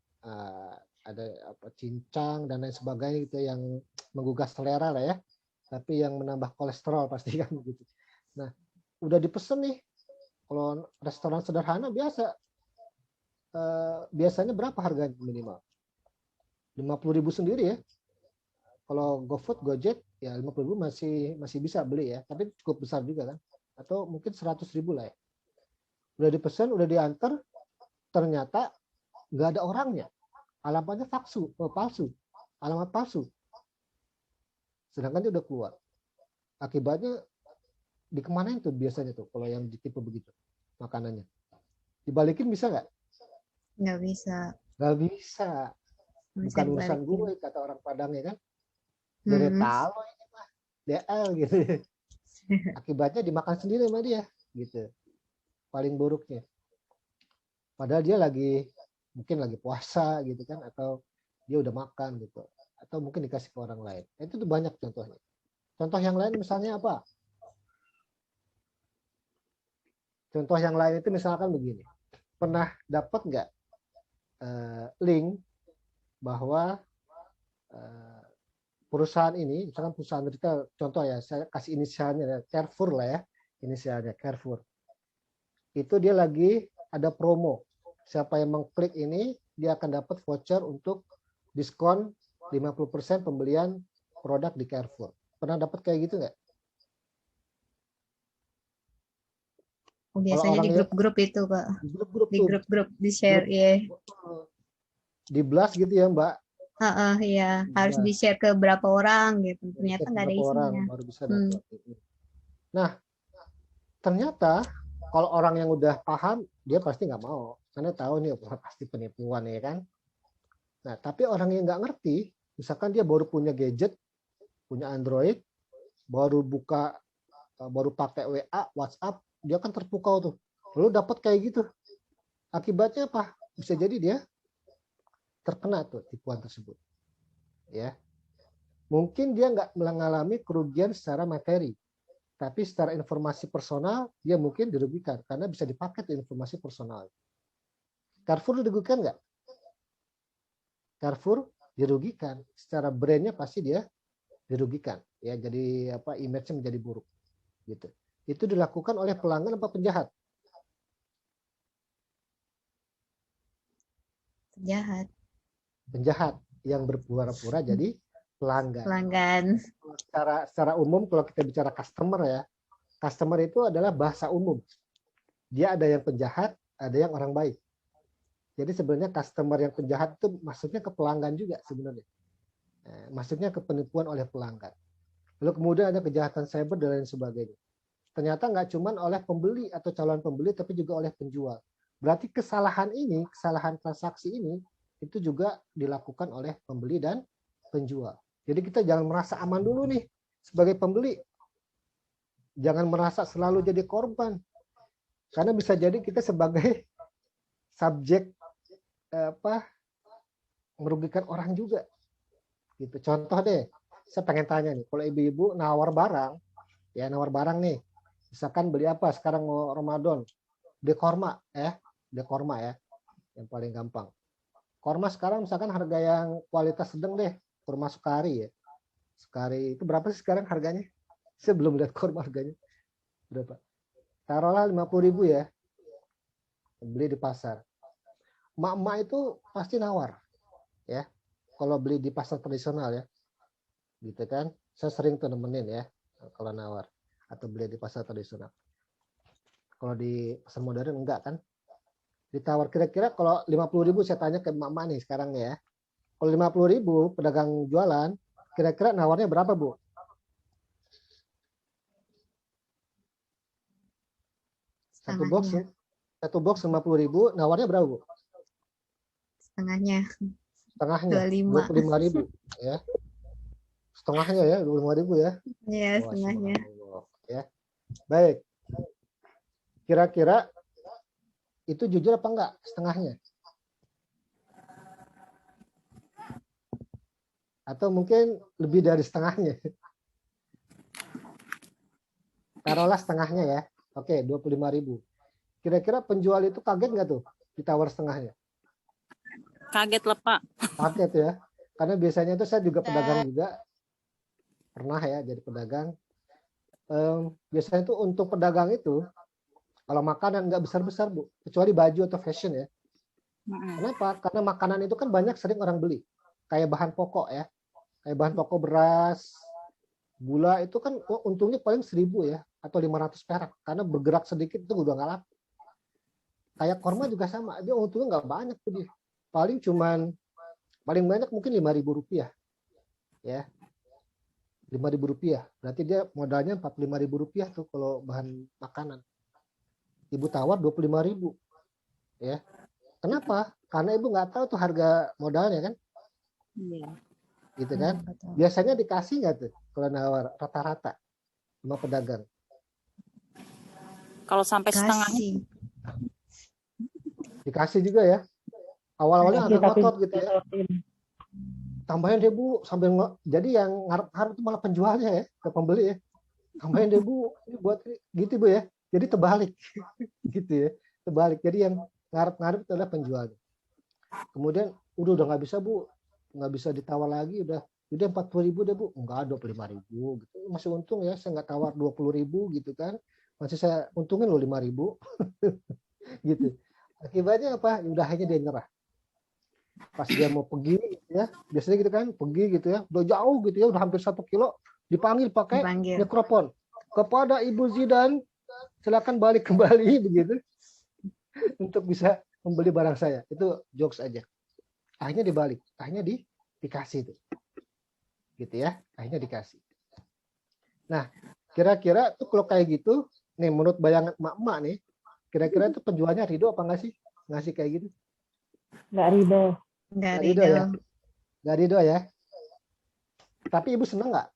Ada cincang dan lain sebagainya gitu yang menggugah selera lah ya. Tapi yang menambah kolesterol pasti kan gitu. Nah, udah dipesen nih. Kalau restoran sederhana biasanya berapa harganya minimal? 50.000 sendiri ya. Kalau GoFood, Gojek ya 50.000 masih bisa beli ya, tapi cukup besar juga kan. Atau mungkin 100.000 lah ya. Udah dipesan, udah diantar, ternyata nggak ada orangnya. Alamatnya palsu. Alamat palsu. Sedangkan dia udah keluar. Akibatnya dikemanain tuh biasanya tuh kalau yang ditipu begitu makanannya. Dibalikin bisa nggak? Nggak bisa. Nggak bisa. Bukan urusan gue kata orang Padang ya kan. Dari tahu ini mah DL gitu. Akibatnya dimakan sendiri sama dia gitu. Paling buruknya. Padahal dia mungkin lagi puasa gitu kan, atau dia udah makan gitu, atau mungkin dikasih ke orang lain. Itu tuh banyak contohnya. Contoh yang lain misalnya apa? Contoh yang lain itu misalkan begini. Pernah dapat nggak link bahwa perusahaan ini, misalkan perusahaan retail, contoh ya, saya kasih inisialnya Carrefour lah ya, inisialnya Carrefour. Itu dia lagi ada promo. Siapa yang mengklik ini, dia akan dapat voucher untuk diskon 50% pembelian produk di Carrefour. Pernah dapat kayak gitu nggak? Biasanya di grup-grup itu Kak. Di grup-grup di share ya. Di blast gitu ya Mbak? Iya, harus di share ke berapa orang gitu. Ternyata nggak ada isinya. Baru bisa dapat. Nah, ternyata kalau orang yang udah paham, dia pasti nggak mau. Karena tahu nih pasti penipuan ya kan. Nah, tapi orang yang nggak ngerti, misalkan dia baru punya gadget, punya Android, baru pakai WA, WhatsApp, dia kan terpukau tuh. Lalu dapat kayak gitu. Akibatnya apa? Bisa jadi dia terkena tuh tipuan tersebut. Ya. Mungkin dia nggak mengalami kerugian secara materi, tapi secara informasi personal dia mungkin dirugikan karena bisa dipakai tuh informasi personal. Carrefour dirugikan nggak? Carrefour dirugikan. Secara brandnya pasti dia dirugikan. Ya, jadi image-nya menjadi buruk. Gitu. Itu dilakukan oleh pelanggan apa penjahat? Penjahat yang berpura-pura jadi pelanggan. Secara umum kalau kita bicara customer ya, customer itu adalah bahasa umum. Dia ada yang penjahat, ada yang orang baik. Jadi sebenarnya customer yang penjahat itu maksudnya ke pelanggan juga sebenarnya. Maksudnya ke penipuan oleh pelanggan. Lalu kemudian ada kejahatan cyber dan lain sebagainya. Ternyata nggak cuma oleh pembeli atau calon pembeli, tapi juga oleh penjual. Berarti kesalahan transaksi ini, itu juga dilakukan oleh pembeli dan penjual. Jadi kita jangan merasa aman dulu nih sebagai pembeli. Jangan merasa selalu jadi korban. Karena bisa jadi kita sebagai subjek merugikan orang juga. Gitu. Contoh deh, saya pengen tanya nih, kalau ibu-ibu nawar barang nih, misalkan beli apa sekarang mau Ramadan, dekorma ya, yang paling gampang. Korma sekarang misalkan harga yang kualitas sedang deh, kurma Sukari ya. Sukari itu berapa sih sekarang harganya? Saya belum lihat korma harganya. Berapa? Taruhlah 50.000 ya. Beli di pasar. Mak-mak itu pasti nawar ya. Kalau beli di pasar tradisional ya. Gitu kan. Saya sering tuh nemenin ya kalau nawar atau beli di pasar tradisional. Kalau di pasar modern enggak kan? Ditawar kira-kira kalau 50.000 saya tanya ke emak-emak nih sekarang ya. Kalau 50.000 pedagang jualan, kira-kira nawarnya berapa, Bu? Setengahnya. Satu box 50.000, nawarnya berapa, Bu? Setengahnya. Setengahnya 25. 25.000 ya. Setengahnya ya 25.000 ya. Iya, Wah, setengahnya. subhanallah, ya. Baik. Kira-kira itu jujur apa enggak setengahnya? Atau mungkin lebih dari setengahnya? Taruhlah setengahnya ya. Oke, 25.000. Kira-kira penjual itu kaget nggak tuh ditawar setengahnya? Kaget lah Pak. Kaget ya. Karena biasanya itu saya juga pedagang juga. Pernah ya jadi pedagang. Biasanya itu untuk pedagang itu, kalau makanan nggak besar-besar, Bu. Kecuali baju atau fashion ya. Kenapa? Karena makanan itu kan banyak sering orang beli. Kayak bahan pokok ya. Kayak bahan pokok beras, gula itu kan untungnya paling 1.000 ya. Atau 500 perak. Karena bergerak sedikit itu udah nggak laku. Kayak korma juga sama. Dia untungnya nggak banyak tuh dia. Paling banyak mungkin 5.000 rupiah. Ya. 5.000 rupiah. Berarti dia modalnya 45.000 rupiah tuh kalau bahan makanan. Ibu tawar 25.000. Ya. Kenapa? Karena ibu nggak tahu tuh harga modalnya kan. Iya. Gitu kan. Betul. Biasanya dikasih nggak tuh kalau nawar rata-rata sama pedagang? Kalau sampai setengahnya Kasih. Dikasih juga ya. Awal-awalnya agak ngotot gitu ya. Tambahin deh Bu, jadi yang ngarep-ngarep itu malah penjualnya ya, ke pembeli ya. Tambahin deh Bu, ini buat gitu Bu ya. Jadi terbalik. Gitu ya. Terbalik. Jadi yang ngarep-ngarep itu adalah penjualnya. Kemudian udah nggak bisa Bu, nggak bisa ditawar lagi, udah 40.000 deh Bu. Enggak, 25.000 gitu. Masih untung ya, saya nggak tawar 20.000 gitu kan. Masih saya untungin loh 5.000 gitu. Akibatnya apa? Udah akhirnya dia nyerah. Pas dia mau pergi ya, biasanya gitu kan, pergi gitu ya, udah jauh gitu ya, udah hampir 1 kilo, dipanggil pakai Dipanggil. mikrofon. Kepada Ibu Zidan, silakan balik kembali begitu untuk bisa membeli barang saya. Itu jokes aja. Akhirnya dibalik, akhirnya dikasih tuh. Gitu ya, akhirnya dikasih. Nah, kira-kira tuh kalau kayak gitu, nih menurut bayangan emak-emak nih, kira-kira itu penjualnya ridho apa enggak sih? Ngasih kayak gitu? Nggak ridho. Nggak Nggak ridho ridho. ya? Nggak ridho ya? Tapi ibu seneng nggak?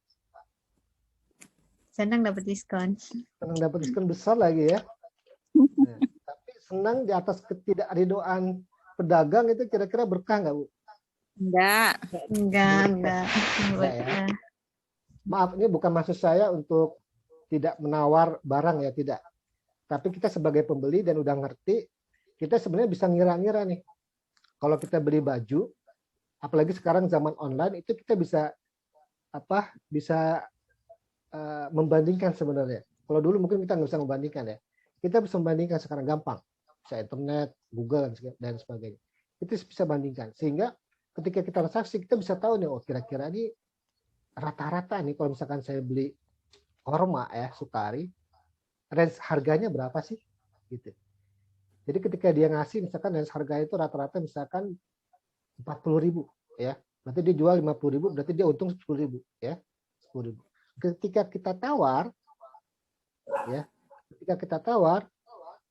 Senang dapat diskon. Seneng dapat diskon besar lagi ya? Nah, tapi senang di atas ketidakridoan pedagang itu kira-kira berkah nggak Bu? enggak. Enggak. Enggak ya? Menurutnya. Maaf, ini bukan maksud saya untuk tidak menawar barang ya, tidak. Tapi kita sebagai pembeli dan udah ngerti, kita sebenarnya bisa ngira-ngira nih. Kalau kita beli baju, apalagi sekarang zaman online, itu kita bisa membandingkan sebenarnya. Kalau dulu mungkin kita nggak bisa membandingkan ya. Kita bisa membandingkan sekarang gampang. Bisa internet, Google, dan sebagainya. Itu bisa bandingkan. Sehingga ketika kita transaksi, kita bisa tahu nih, oh kira-kira ini rata-rata nih kalau misalkan saya beli korma ya, Sukari, range harganya berapa sih? Gitu. Jadi ketika dia ngasih misalkan dan harga itu rata-rata misalkan 40.000 ya. Berarti dia jual 50.000, berarti dia untung 10.000 ya. 10.000. Ketika kita tawar ya,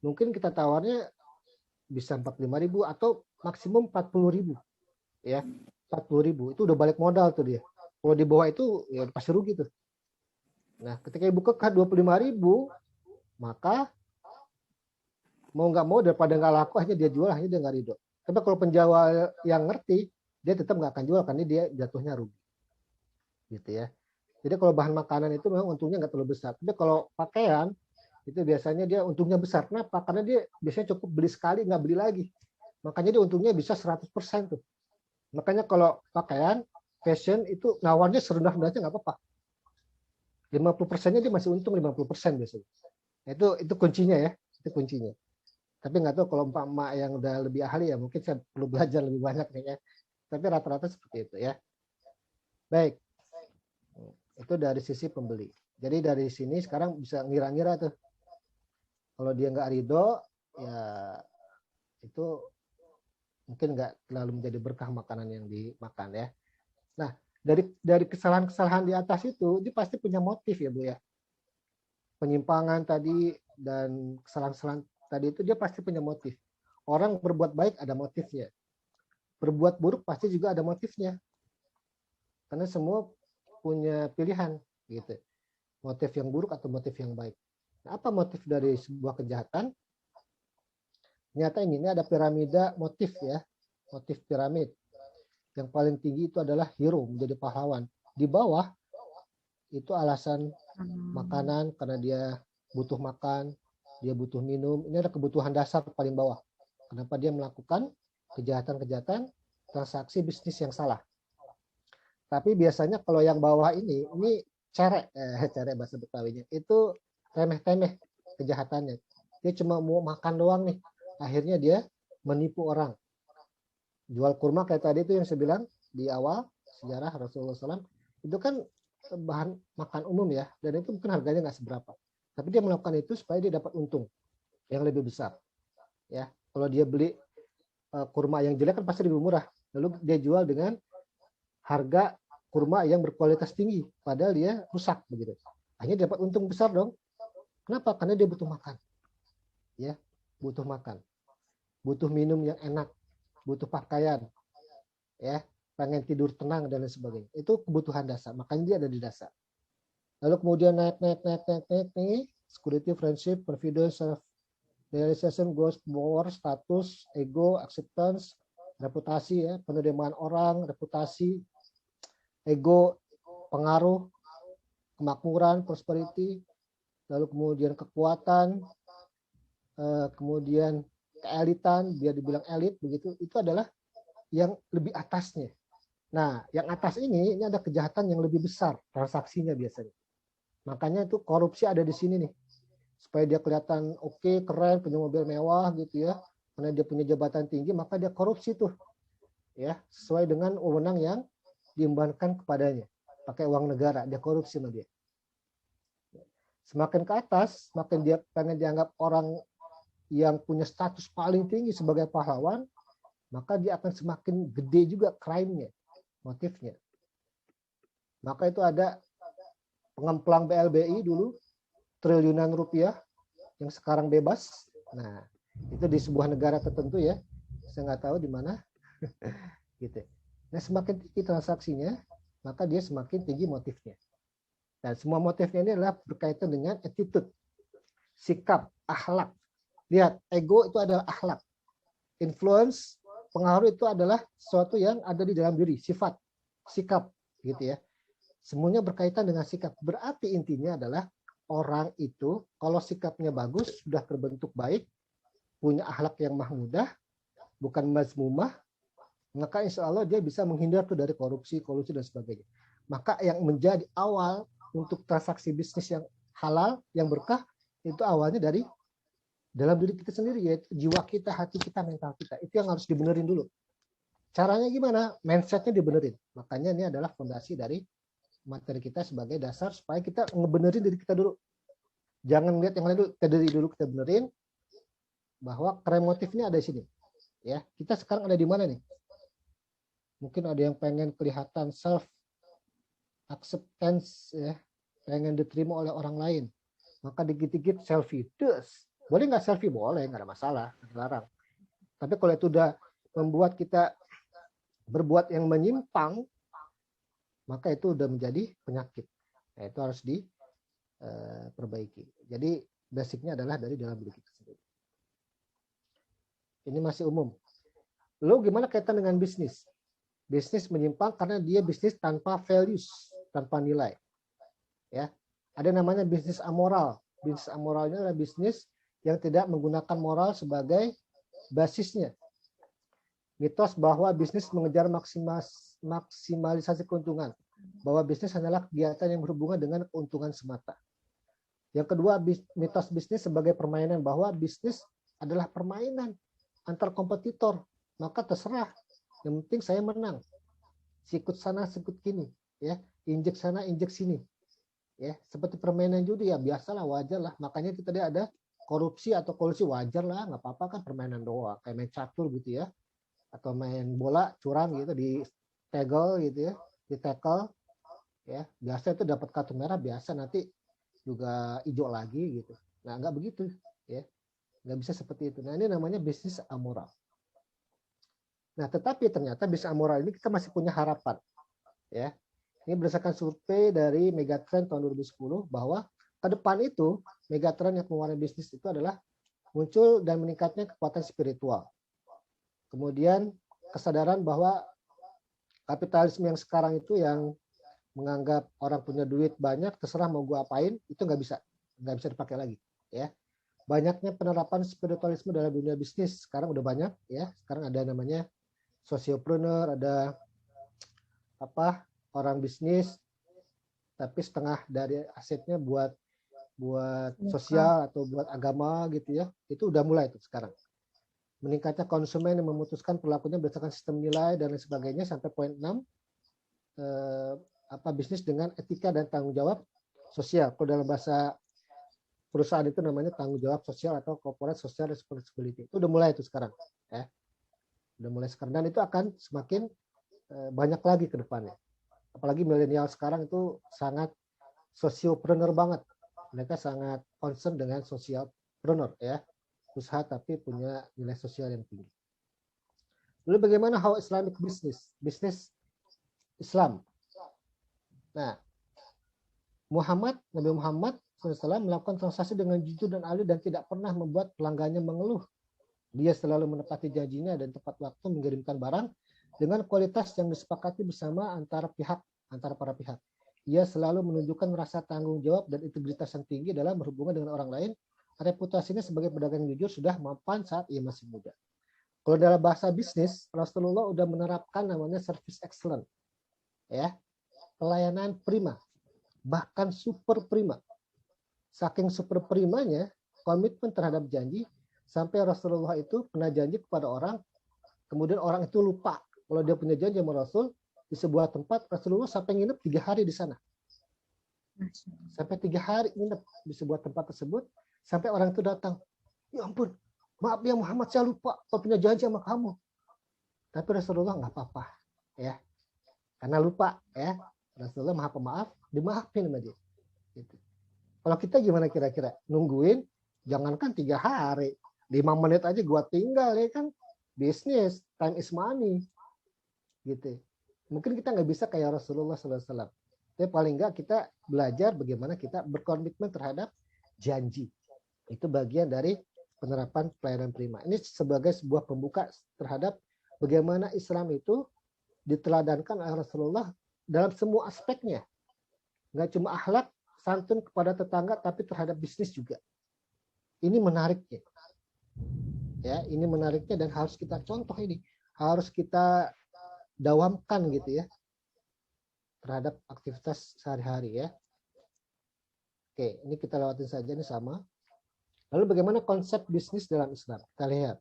mungkin kita tawarnya bisa 45.000 atau maksimum 40.000 ya. 40.000 itu udah balik modal tuh dia. Kalau di bawah itu ya pasti rugi tuh. Nah, ketika ibu kekeh 25.000, maka mau nggak mau daripada nggak laku akhirnya dia jual, akhirnya dia nggak ridho. Tapi kalau penjual yang ngerti, dia tetap nggak akan jual karena dia jatuhnya rugi, gitu ya. Jadi kalau bahan makanan itu memang untungnya nggak terlalu besar. Tapi kalau pakaian itu biasanya dia untungnya besar. Kenapa? Karena dia biasanya cukup beli sekali nggak beli lagi. Makanya dia untungnya bisa 100% tuh. Makanya kalau pakaian, fashion itu nawarnya serendah-rendahnya nggak apa-apa. 50%-nya dia masih untung 50% biasanya. Itu kuncinya ya, itu kuncinya. Tapi nggak tahu kalau emak yang udah lebih ahli ya mungkin saya perlu belajar lebih banyak nih ya. Tapi rata-rata seperti itu ya. Baik, itu dari sisi pembeli. Jadi dari sini sekarang bisa ngira-ngira tuh. Kalau dia nggak ridho, ya itu mungkin nggak terlalu menjadi berkah makanan yang dimakan ya. Nah, dari kesalahan-kesalahan di atas itu, dia pasti punya motif ya Bu ya. Penyimpangan tadi dan kesalahan-kesalahan tadi itu dia pasti punya motif. Orang berbuat baik ada motifnya. Berbuat buruk pasti juga ada motifnya. Karena semua punya pilihan gitu. Motif yang buruk atau motif yang baik. Nah, apa motif dari sebuah kejahatan? Ternyata ini ada piramida motif ya. Motif piramid. Yang paling tinggi itu adalah hero, menjadi pahlawan. Di bawah itu alasan makanan karena dia butuh makan, dia butuh minum. Ini ada kebutuhan dasar paling bawah. Kenapa dia melakukan kejahatan-kejahatan, transaksi bisnis yang salah. Tapi biasanya kalau yang bawah ini cerek bahasa Betawinya, itu remeh-temeh kejahatannya. Dia cuma mau makan doang nih. Akhirnya dia menipu orang. Jual kurma kayak tadi itu yang saya bilang di awal sejarah Rasulullah SAW, itu kan bahan makan umum ya, dan itu mungkin harganya nggak seberapa. Tapi dia melakukan itu supaya dia dapat untung yang lebih besar. Ya, kalau dia beli kurma yang jelek kan pasti lebih murah. Lalu dia jual dengan harga kurma yang berkualitas tinggi, padahal dia rusak begitu. Akhirnya dapat untung besar dong. Kenapa? Karena dia butuh makan. Ya, butuh makan. Butuh minum yang enak, butuh pakaian. Ya, pengen tidur tenang dan lain sebagainya. Itu kebutuhan dasar, makanya dia ada di dasar. Lalu kemudian naik nih, security, friendship, confidence, self realization, goals, power, status, ego, acceptance, reputasi ya, penerimaan orang, reputasi, ego, pengaruh, kemakmuran, prosperity, lalu kemudian kekuatan, kemudian keelitan, biar dibilang elit begitu, itu adalah yang lebih atasnya. Nah, yang atas ini ada kejahatan yang lebih besar transaksinya biasanya. Makanya itu korupsi ada di sini nih. Supaya dia kelihatan oke, keren, punya mobil mewah gitu ya. Karena dia punya jabatan tinggi, maka dia korupsi tuh. Ya, sesuai dengan wewenang yang diembankan kepadanya. Pakai uang negara, dia korupsi sama dia. Semakin ke atas, semakin dia pengen dianggap orang yang punya status paling tinggi sebagai pahlawan, maka dia akan semakin gede juga crime-nya, motifnya. Maka itu ada pengemplang BLBI dulu, triliunan rupiah yang sekarang bebas. Nah, itu di sebuah negara tertentu ya. Saya nggak tahu di mana. Gitu. Nah, semakin tinggi transaksinya, maka dia semakin tinggi motifnya. Dan semua motifnya ini adalah berkaitan dengan attitude, sikap, akhlak. Lihat, ego itu adalah akhlak. Influence, pengaruh itu adalah sesuatu yang ada di dalam diri, sifat, sikap, gitu ya. Semuanya berkaitan dengan sikap. Berarti intinya adalah orang itu kalau sikapnya bagus, sudah terbentuk baik, punya akhlak yang mahmudah, bukan mazmumah, maka insya Allah dia bisa menghindar tuh dari korupsi, kolusi dan sebagainya. Maka yang menjadi awal untuk transaksi bisnis yang halal, yang berkah, itu awalnya dari dalam diri kita sendiri, yaitu jiwa kita, hati kita, mental kita. Itu yang harus dibenerin dulu. Caranya gimana? Mindsetnya dibenerin. Makanya ini adalah fondasi dari materi kita sebagai dasar supaya kita ngebenerin diri kita dulu. Jangan lihat yang lain dulu, kita diri dulu kita benerin. bahwa kreatifnya ada di sini. Ya, kita sekarang ada di mana nih? Mungkin ada yang pengen kelihatan self acceptance, ya, pengen diterima oleh orang lain. Maka dikit-dikit selfie. Terus, boleh nggak selfie? Boleh, nggak ada masalah, nggak dilarang. Tapi kalau itu udah membuat kita berbuat yang menyimpang, maka itu udah menjadi penyakit. Nah, itu harus diperbaiki. Jadi basicnya adalah dari dalam diri kita sendiri. Ini masih umum. Lalu gimana kaitan dengan bisnis? Bisnis menyimpang karena dia bisnis tanpa values, tanpa nilai. Ya, ada namanya bisnis amoral. Bisnis amoralnya adalah bisnis yang tidak menggunakan moral sebagai basisnya. Mitos bahwa bisnis mengejar maksimalisasi keuntungan, bahwa bisnis hanyalah kegiatan yang berhubungan dengan keuntungan semata. Yang kedua, mitos bisnis sebagai permainan, bahwa bisnis adalah permainan antar kompetitor, maka terserah, yang penting saya menang. Sikut sana, sikut kini, ya, injek sana, injek sini, ya, seperti permainan judi, ya biasalah, wajar lah. Makanya kita ada korupsi atau kolusi, wajar lah, nggak apa-apa kan, permainan doang, kayak main catur gitu ya, atau main bola curang gitu di tegel gitu ya, di tackle, ya biasa itu dapat kartu merah, biasa nanti juga hijau lagi gitu. Nah nggak begitu, ya, nggak bisa seperti itu. Nah ini namanya bisnis amoral. Nah tetapi ternyata bisnis amoral ini kita masih punya harapan, ya. Ini berdasarkan survei dari Megatrend tahun 2010 bahwa ke depan itu Megatrend yang mewarnai bisnis itu adalah muncul dan meningkatnya kekuatan spiritual. Kemudian kesadaran bahwa kapitalisme yang sekarang itu yang menganggap orang punya duit banyak, terserah mau gue apain, itu nggak bisa dipakai lagi. Ya, banyaknya penerapan spiritualisme dalam dunia bisnis sekarang udah banyak. Ya, sekarang ada namanya sociopreneur, ada orang bisnis, tapi setengah dari asetnya buat sosial atau buat agama gitu ya. Itu udah mulai tuh sekarang. Meningkatnya konsumen yang memutuskan perilakunya berdasarkan sistem nilai dan lain sebagainya, sampai poin 6 bisnis dengan etika dan tanggung jawab sosial. Kalau dalam bahasa perusahaan itu namanya tanggung jawab sosial atau corporate social responsibility. Itu udah mulai itu sekarang, ya. Udah mulai sekarang, dan itu akan semakin banyak lagi ke depannya. Apalagi milenial sekarang itu sangat sosiopreneur banget. Mereka sangat concern dengan sosialpreneur, ya. Usaha tapi punya nilai sosial yang tinggi. Lalu bagaimana how Islamic business? Bisnis Islam. Nah, Nabi Muhammad SAW melakukan transaksi dengan jujur dan adil dan tidak pernah membuat pelanggannya mengeluh. Dia selalu menepati janjinya dan tepat waktu mengirimkan barang dengan kualitas yang disepakati bersama antara para pihak. Ia selalu menunjukkan rasa tanggung jawab dan integritas yang tinggi dalam berhubungan dengan orang lain. Reputasinya sebagai pedagang jujur sudah mapan saat ia masih muda. Kalau dalam bahasa bisnis, Rasulullah sudah menerapkan namanya service excellent, ya, pelayanan prima, bahkan super prima. Saking super primanya, komitmen terhadap janji, sampai Rasulullah itu pernah janji kepada orang, kemudian orang itu lupa kalau dia punya janji sama Rasul di sebuah tempat. Rasulullah sampai nginep 3 hari di sana, sampai 3 hari nginep di sebuah tempat tersebut. Sampai orang itu datang, ya ampun, maaf ya Muhammad, saya lupa kalau punya janji sama kamu. Tapi Rasulullah nggak apa-apa, ya, karena lupa, ya. Rasulullah maha pemaaf, dimaafin sama dia. Gitu. Kalau kita gimana kira-kira? Nungguin, jangankan 3 hari, 5 menit aja gua tinggal, ya kan? Bisnis, time is money, gitu. Mungkin kita nggak bisa kayak Rasulullah SAW, tapi paling nggak kita belajar bagaimana kita berkomitmen terhadap janji. Itu bagian dari penerapan pelayanan prima. Ini sebagai sebuah pembuka terhadap bagaimana Islam itu diteladankan oleh Rasulullah dalam semua aspeknya. Nggak cuma akhlak, santun kepada tetangga, tapi terhadap bisnis juga. Ini menariknya. Ya, ini menariknya dan harus kita contoh ini. Harus kita dawamkan gitu ya. Terhadap aktivitas sehari-hari ya. Oke, ini kita lewatin saja, ini sama. Lalu bagaimana konsep bisnis dalam Islam? Kita lihat.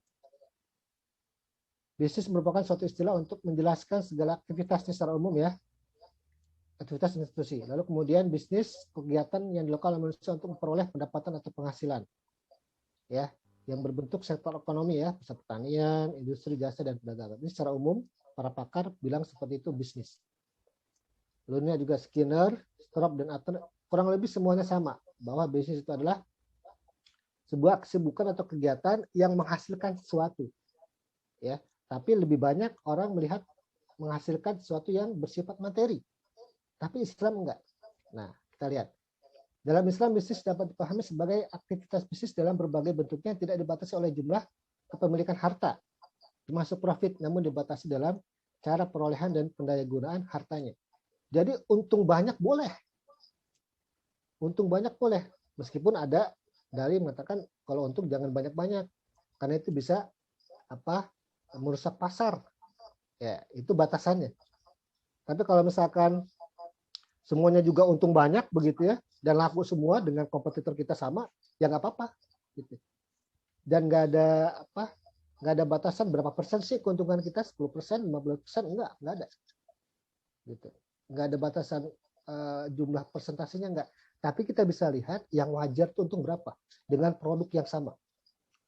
Bisnis merupakan suatu istilah untuk menjelaskan segala aktivitasnya secara umum ya. Aktivitas institusi. Lalu kemudian bisnis kegiatan yang dilakukan oleh manusia untuk memperoleh pendapatan atau penghasilan. Ya, yang berbentuk sektor ekonomi ya, pusat pertanian, industri, jasa, dan perdagangan. Ini secara umum para pakar bilang seperti itu bisnis. Lalu juga Skinner, Stroop, dan Atten kurang lebih semuanya sama, bahwa bisnis itu adalah sebuah kesibukan atau kegiatan yang menghasilkan sesuatu. Ya, tapi lebih banyak orang melihat menghasilkan sesuatu yang bersifat materi. Tapi Islam enggak. Nah, kita lihat. Dalam Islam, bisnis dapat dipahami sebagai aktivitas bisnis dalam berbagai bentuknya yang tidak dibatasi oleh jumlah kepemilikan harta, termasuk profit, namun dibatasi dalam cara perolehan dan pendayagunaan hartanya. Jadi untung banyak boleh. Untung banyak boleh. Meskipun ada dari mengatakan kalau untung jangan banyak-banyak. Karena itu bisa merusak pasar. Ya, itu batasannya. Tapi kalau misalkan semuanya juga untung banyak begitu ya, dan laku semua dengan kompetitor kita sama, ya nggak apa-apa. Gitu. Dan nggak ada batasan berapa persen sih keuntungan kita, 10%, 15%, nggak ada. Gitu. Nggak ada batasan jumlah persentasenya, nggak. Tapi kita bisa lihat yang wajar itu untung berapa dengan produk yang sama.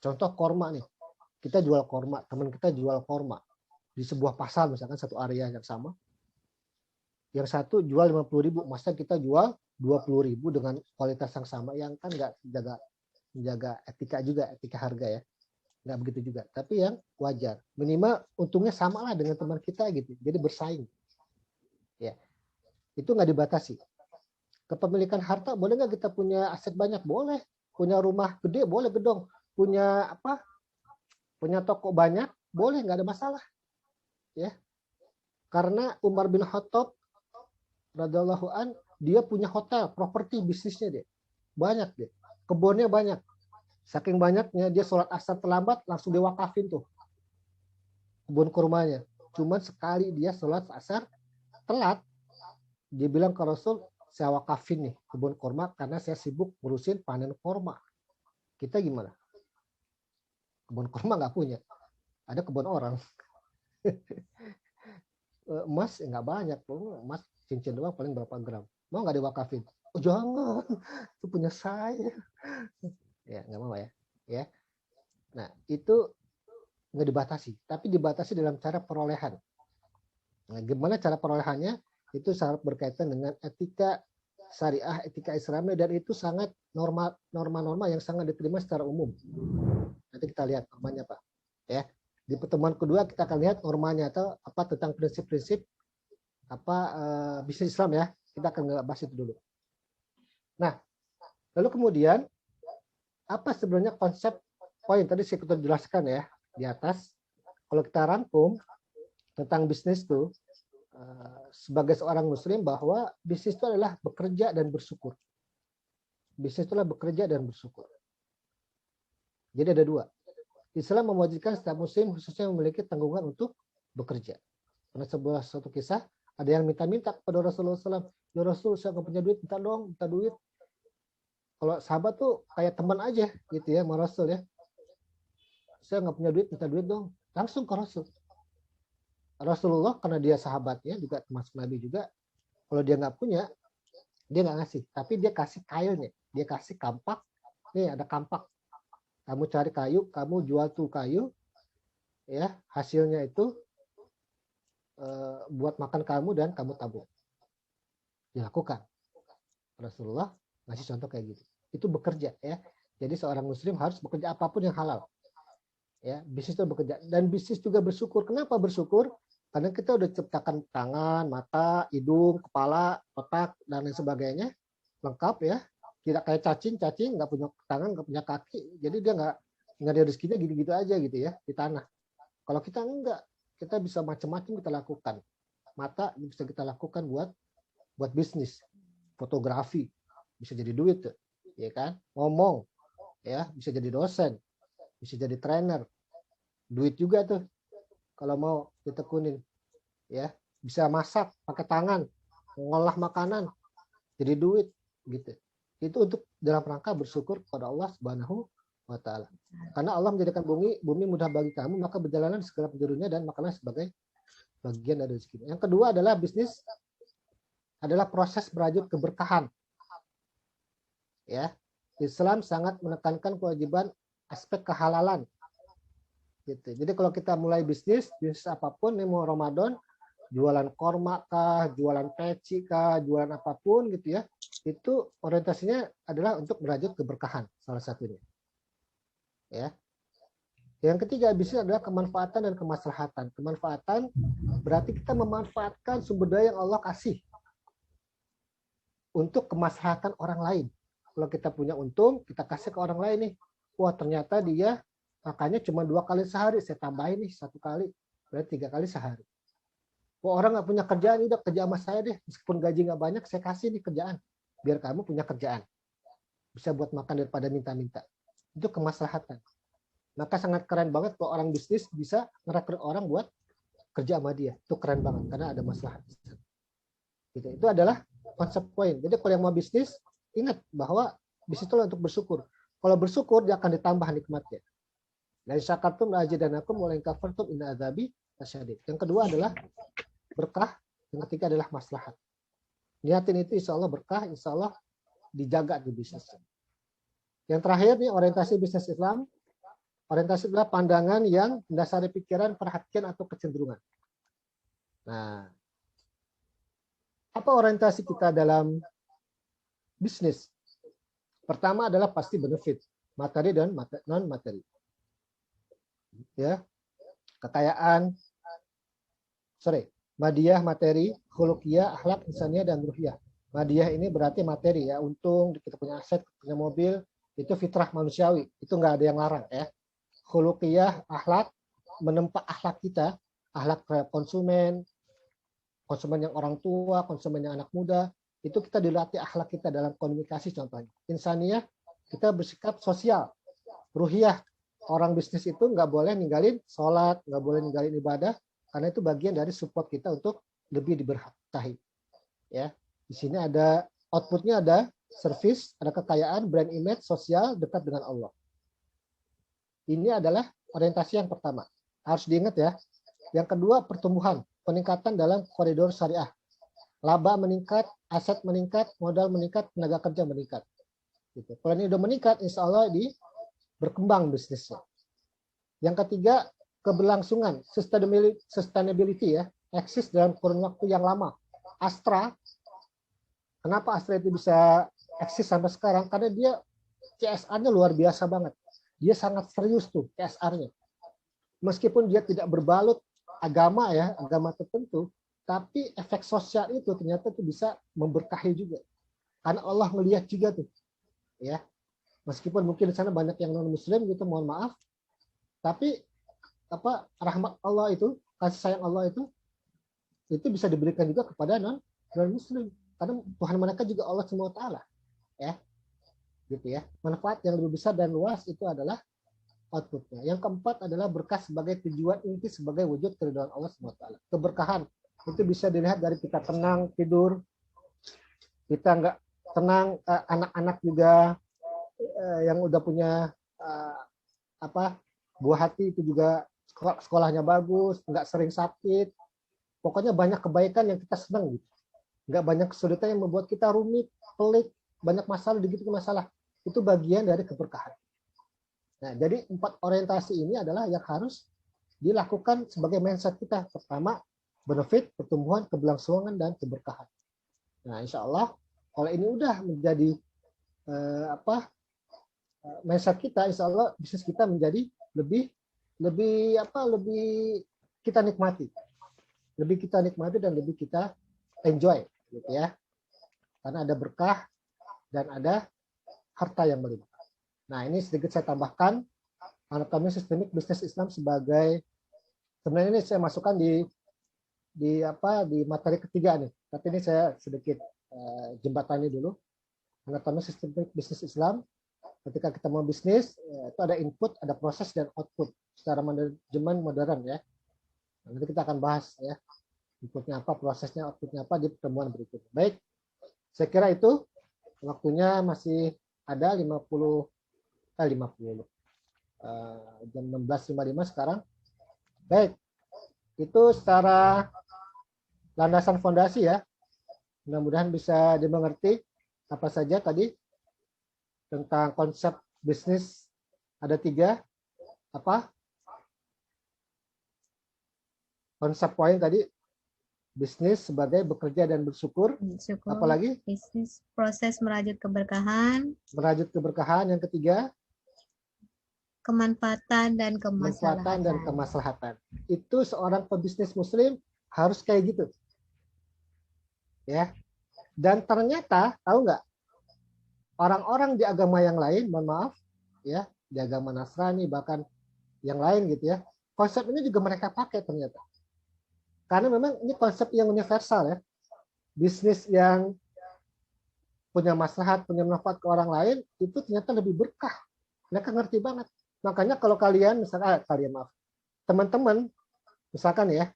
Contoh korma nih, kita jual korma, teman kita jual korma di sebuah pasar misalkan satu area yang sama. Yang satu jual 50.000, masa kita jual 20.000 dengan kualitas yang sama, yang kan nggak menjaga etika juga, etika harga ya, nggak begitu juga. Tapi yang wajar, minimal untungnya sama lah dengan teman kita gitu, jadi bersaing. Ya, itu nggak dibatasi. Kepemilikan harta boleh nggak kita punya aset banyak? Boleh. Punya rumah gede boleh, gedong. Punya punya toko banyak boleh, nggak ada masalah. Ya, karena Umar bin Khattab radhiyallahu an, dia punya hotel, properti bisnisnya dia. Banyak dia. Kebunnya banyak. Saking banyaknya dia sholat asar terlambat langsung diwakafin tuh. Kebun kurmanya. Cuman sekali dia sholat asar telat, dia bilang ke Rasul, saya wakafin nih kebun kurma karena saya sibuk ngurusin panen kurma. Kita gimana? Kebun kurma nggak punya. Ada kebun orang. Emas nggak banyak. Emas cincin doang paling berapa gram. Mau nggak diwakafin? Oh jangan, itu punya saya. Ya nggak mau ya. Ya. Nah itu nggak dibatasi, tapi dibatasi dalam cara perolehan. Nah, gimana cara perolehannya? Itu sangat berkaitan dengan etika syariah, etika Islami, dan itu sangat norma-norma yang sangat diterima secara umum. Nanti kita lihat normanya Pak. Ya. Di pertemuan kedua kita akan lihat normanya atau tentang prinsip-prinsip bisnis Islam ya. Kita akan bahas itu dulu. Nah, lalu kemudian apa sebenarnya konsep poin tadi saya sudah jelaskan ya di atas. Kalau kita rangkum tentang bisnis itu sebagai seorang muslim, bahwa bisnis itu adalah bekerja dan bersyukur. Bisnis itu adalah bekerja dan bersyukur. Jadi ada dua. Islam mewajibkan setiap muslim khususnya memiliki tanggungan untuk bekerja. Karena sebuah suatu kisah, ada yang minta-minta kepada Rasulullah SAW, ya Rasul, saya nggak punya duit, minta dong, minta duit. Kalau sahabat tuh kayak teman aja gitu ya sama Rasul ya. Saya nggak punya duit, minta duit dong. Langsung ke Rasul. Rasulullah karena dia sahabatnya juga termasuk Nabi juga, kalau dia nggak punya, dia nggak ngasih. Tapi dia kasih kayunya, dia kasih kampak. Nih ada kampak. Kamu cari kayu, kamu jual tuh kayu, ya hasilnya itu buat makan kamu dan kamu tabung. Dilakukan. Rasulullah ngasih contoh kayak gitu. Itu bekerja ya. Jadi seorang muslim harus bekerja apapun yang halal. Ya, bisnis itu bekerja dan bisnis juga bersyukur. Kenapa bersyukur? Karena kita udah ciptakan tangan, mata, hidung, kepala, otak dan lain sebagainya lengkap ya. Tidak kayak cacing nggak punya tangan, nggak punya kaki, jadi dia nggak ada rezekinya gitu-gitu aja gitu ya di tanah. Kalau kita enggak, kita bisa macam-macam kita lakukan. Mata bisa kita lakukan buat bisnis, fotografi bisa jadi duit, ya kan? Ngomong, ya bisa jadi dosen, bisa jadi trainer, duit juga tuh kalau mau ditekunin, ya bisa masak pakai tangan, ngolah makanan, jadi duit gitu. Itu untuk dalam rangka bersyukur kepada Allah Subhanahu wa Ta'ala. Karena Allah menjadikan bumi mudah bagi kamu, maka berjalanan segala penjurusnya dan makanlah sebagai bagian dari rezeki. Yang kedua adalah bisnis adalah proses merajut keberkahan. Ya, Islam sangat menekankan kewajiban aspek kehalalan. Gitu. Jadi kalau kita mulai bisnis apapun, nih mau Ramadan, jualan korma kah, jualan peci kah, jualan apapun gitu ya, itu orientasinya adalah untuk merajut keberkahan salah satunya. Ya. Yang ketiga, bisnis adalah kemanfaatan dan kemaslahatan. Kemanfaatan berarti kita memanfaatkan sumber daya yang Allah kasih untuk kemaslahatan orang lain. Kalau kita punya untung, kita kasih ke orang lain nih. Wah, ternyata dia makanya cuma 2 kali sehari, saya tambahin nih 1 kali, berarti 3 kali sehari. Wah, orang nggak punya kerjaan, udah kerja sama saya deh, meskipun gaji nggak banyak, saya kasih nih kerjaan, biar kamu punya kerjaan, bisa buat makan daripada minta-minta. Itu kemaslahatan. Maka sangat keren banget kalau orang bisnis bisa ngerekrut orang buat kerja sama dia. Itu keren banget karena ada maslahat. Gitu. Itu adalah konsep poin. Jadi kalau yang mau bisnis, ingat bahwa bisnis itu untuk bersyukur. Kalau bersyukur dia akan ditambah nikmatnya. Dari syakartum la'azidanakum wa in kafartum inna adzabi lasyadid. Yang kedua adalah berkah, yang ketiga adalah maslahat. Niatin itu insya Allah berkah, insya Allah dijaga di bisnis. Yang terakhir nih orientasi bisnis Islam. Orientasi adalah pandangan yang mendasari pikiran, perhatian, atau kecenderungan. Nah, apa orientasi kita dalam bisnis? Pertama adalah pasti benefit, materi dan non-materi. Ya, kekayaan, madiyah materi, khuluqiyah, akhlak, insaniyah, dan ruhiyah. Madiyah ini berarti materi ya, untung, kita punya aset, punya mobil, itu fitrah manusiawi, itu nggak ada yang larang ya. Khuluqiyah, akhlak, menempa akhlak kita, akhlak konsumen yang orang tua, konsumen yang anak muda, itu kita dilatih akhlak kita dalam komunikasi contohnya. Insaniyah, kita bersikap sosial. Ruhiyah, orang bisnis itu nggak boleh ninggalin sholat, nggak boleh ninggalin ibadah, karena itu bagian dari support kita untuk lebih diberkahi. Ya, di sini ada outputnya, ada service, ada kekayaan, brand image, sosial, dekat dengan Allah. Ini adalah orientasi yang pertama. Harus diingat ya. Yang kedua, pertumbuhan, peningkatan dalam koridor syariah. Laba meningkat, aset meningkat, modal meningkat, tenaga kerja meningkat. Gitu. Kalau ini udah meningkat, insya Allah berkembang bisnisnya. Yang ketiga, keberlangsungan, sustainability ya, eksis dalam kurun waktu yang lama. Astra, kenapa Astra itu bisa eksis sampai sekarang? Karena dia CSR-nya luar biasa banget. Dia sangat serius tuh CSR-nya. Meskipun dia tidak berbalut agama ya, agama tertentu, tapi efek sosial itu ternyata tuh bisa memberkahi juga. Karena Allah melihat juga tuh. Ya. Meskipun mungkin di sana banyak yang non muslim gitu, mohon maaf. Tapi rahmat Allah itu, kasih sayang Allah itu bisa diberikan juga kepada non muslim. Karena Tuhan mereka juga Allah SWT. Ya. Gitu ya. Manfaat yang lebih besar dan luas itu adalah outputnya. Yang keempat adalah berkah sebagai tujuan inti sebagai wujud keridhaan Allah SWT. Keberkahan itu bisa dilihat dari kita tenang tidur, kita nggak tenang, anak-anak juga yang udah punya buah hati itu juga sekolahnya bagus, nggak sering sakit. Pokoknya banyak kebaikan yang kita senang gitu. Nggak banyak kesulitan yang membuat kita rumit, pelik, banyak masalah, begitu masalah. Itu bagian dari keberkahan. Nah, jadi 4 orientasi ini adalah yang harus dilakukan sebagai mindset kita. Pertama, benefit, pertumbuhan, keberlangsungan, dan keberkahan. Nah, insya Allah, kalau ini udah menjadi mindset kita, insya Allah bisnis kita menjadi lebih kita nikmati. Lebih kita nikmati dan lebih kita enjoy, gitu ya. Karena ada berkah dan ada harta yang melimpah. Nah, ini sedikit saya tambahkan anatomi sistemik bisnis Islam sebagai, sebenarnya ini saya masukkan di materi ketiga nih. Tapi ini saya sedikit jembatani dulu. Anatomi sistemik bisnis Islam. Ketika kita mau bisnis, itu ada input, ada proses dan output secara manajemen modern ya. Nanti kita akan bahas ya. Inputnya apa, prosesnya, outputnya apa di pertemuan berikutnya. Baik, saya kira itu waktunya masih ada 50 jam 16.55 sekarang. Baik, itu secara landasan fondasi ya. Mudah-mudahan bisa dimengerti apa saja tadi tentang konsep bisnis Ada 3 apa? Konsep poin tadi, bisnis sebagai bekerja dan bersyukur. Syukur, Apalagi bisnis, proses merajut keberkahan, merajut keberkahan. Yang ketiga, kemanfaatan dan manfaatan dan kemaslahatan. kemaslahatan. Itu seorang pebisnis muslim harus kayak gitu. Ya. Dan ternyata tahu nggak, orang-orang di agama yang lain, mohon maaf, ya, di agama Nasrani bahkan yang lain gitu ya, konsep ini juga mereka pakai ternyata. Karena memang ini konsep yang universal ya. Bisnis yang punya maslahat, punya manfaat ke orang lain, itu ternyata lebih berkah. Mereka ngerti banget. Makanya kalau kalian, misalkan, teman-teman, misalkan ya,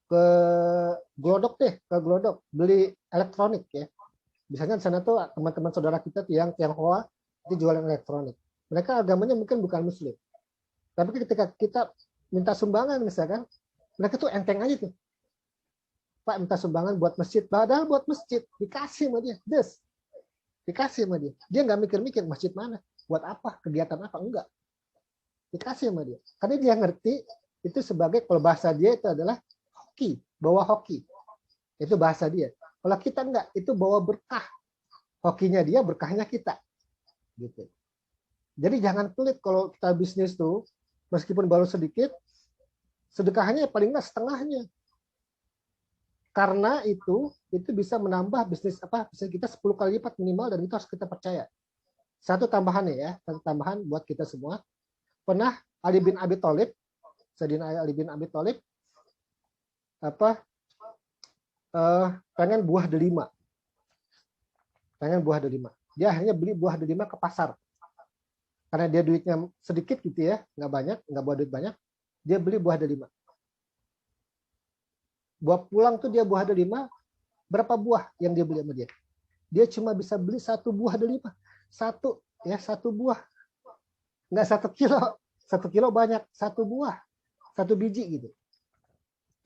ke Glodok ke Glodok, beli elektronik ya. Biasanya di sana tuh teman-teman saudara kita yang Tionghoa, itu jualan elektronik. Mereka agamanya mungkin bukan muslim. Tapi ketika kita minta sumbangan misalkan, mereka tuh enteng aja tuh. Pak minta sumbangan buat masjid, padahal buat masjid dikasih sama dia, dikasih sama dia. Dia nggak mikir-mikir masjid mana, buat apa, kegiatan apa, enggak. Dikasih sama dia. Karena dia ngerti itu sebagai, kalau bahasa dia itu adalah hoki, bawa hoki. Itu bahasa dia. Kalau kita enggak, itu bawa berkah. Hokinya dia, berkahnya kita. Gitu. Jadi jangan pelit kalau kita bisnis tuh, meskipun baru sedikit, sedekahnya paling nggak setengahnya. Karena itu bisa menambah bisnis kita 10 kali lipat minimal, dan itu harus kita percaya. Satu tambahan ya, satu tambahan buat kita semua. Pernah Ali bin Abi Thalib, Sayyidina Ali bin Abi Thalib pengen buah delima. Pengen buah delima. Dia akhirnya beli buah delima ke pasar. Karena dia duitnya sedikit gitu ya, nggak banyak, nggak bawa duit banyak, dia beli buah delima. Buah pulang tuh dia buah delima, berapa buah yang dia beli sama dia? Dia cuma bisa beli 1 buah delima. Satu buah. Nggak 1 kilo. 1 kilo banyak, 1 buah. 1 biji gitu.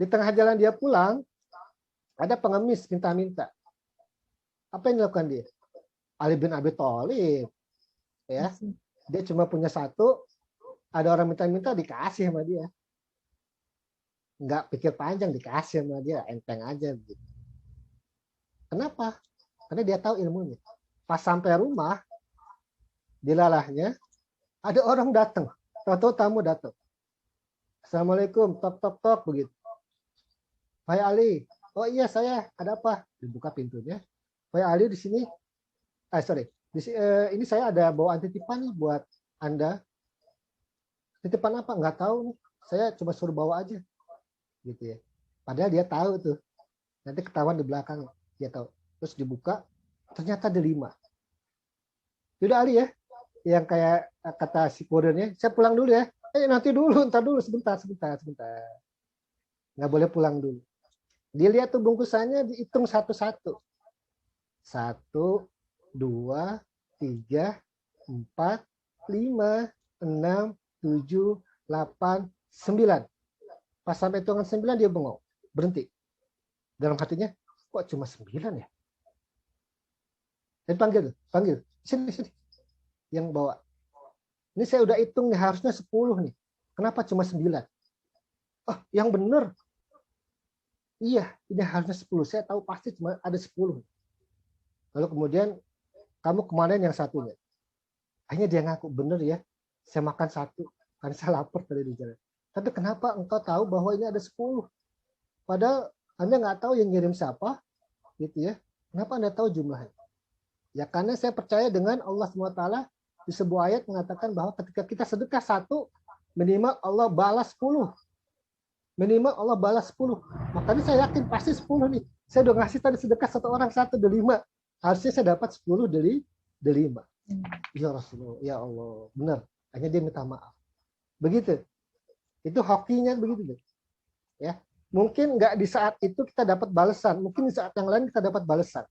Di tengah jalan dia pulang, ada pengemis minta-minta. Apa yang dilakukan dia? Ali bin Abi Thalib. Ya. Dia cuma punya 1, ada orang minta-minta, dikasih sama dia. Nggak pikir panjang, dikasih sama dia, enteng aja gitu. Kenapa? Karena dia tahu ilmunya. Pas sampai rumah, dilalahnya, ada orang datang. Tahu-tahu tamu datang. Assalamualaikum, tok begitu. Hai Ali. Oh iya saya, ada apa? Dibuka pintunya. Hai Ali, di sini. Ini saya ada bawaan titipan nih buat Anda. Titipan apa? Nggak tahu nih. Saya coba suruh bawa aja. Gitu ya. Padahal dia tahu tuh. Nanti ketahuan di belakang. Dia tahu. Terus dibuka, ternyata delima. Yaudah Ali ya. Yang kayak kata si kurirnya, saya pulang dulu ya. Nanti dulu, ntar dulu, sebentar. Nggak boleh pulang dulu. Dilihat tuh bungkusannya, dihitung satu-satu. 1, 2, 3, 4, 5, 6, 7, 8, 9. Pas sampai hitungan 9 dia bengong, berhenti. Dalam hatinya, kok cuma 9 ya? Dan panggil. Sini. Yang bawa. Ini saya udah hitung nih, harusnya 10 nih. Kenapa cuma 9? Oh, yang benar. Iya, ini harusnya 10. Saya tahu pasti cuma ada 10. Lalu kemudian, kamu kemarin yang satunya. Akhirnya dia ngaku, bener ya, saya makan 1. Karena saya lapar tadi di jalan. Tapi kenapa engkau tahu bahwa ini ada 10? Padahal Anda nggak tahu yang ngirim siapa, gitu ya. Kenapa Anda tahu jumlahnya? Ya karena saya percaya dengan Allah SWT di sebuah ayat mengatakan bahwa ketika kita sedekah 1, minimal Allah balas 10. Minimal Allah balas 10. Makanya saya yakin pasti 10 nih. Saya udah ngasih tadi sedekah 1 orang 1 delima. Harusnya saya dapat 10 delima. Ya Rasulullah, ya Allah, benar. Hanya dia minta maaf. Begitu. Itu hokinya begitu. Ya. Mungkin nggak di saat itu kita dapat balasan. Mungkin di saat yang lain kita dapat balasan.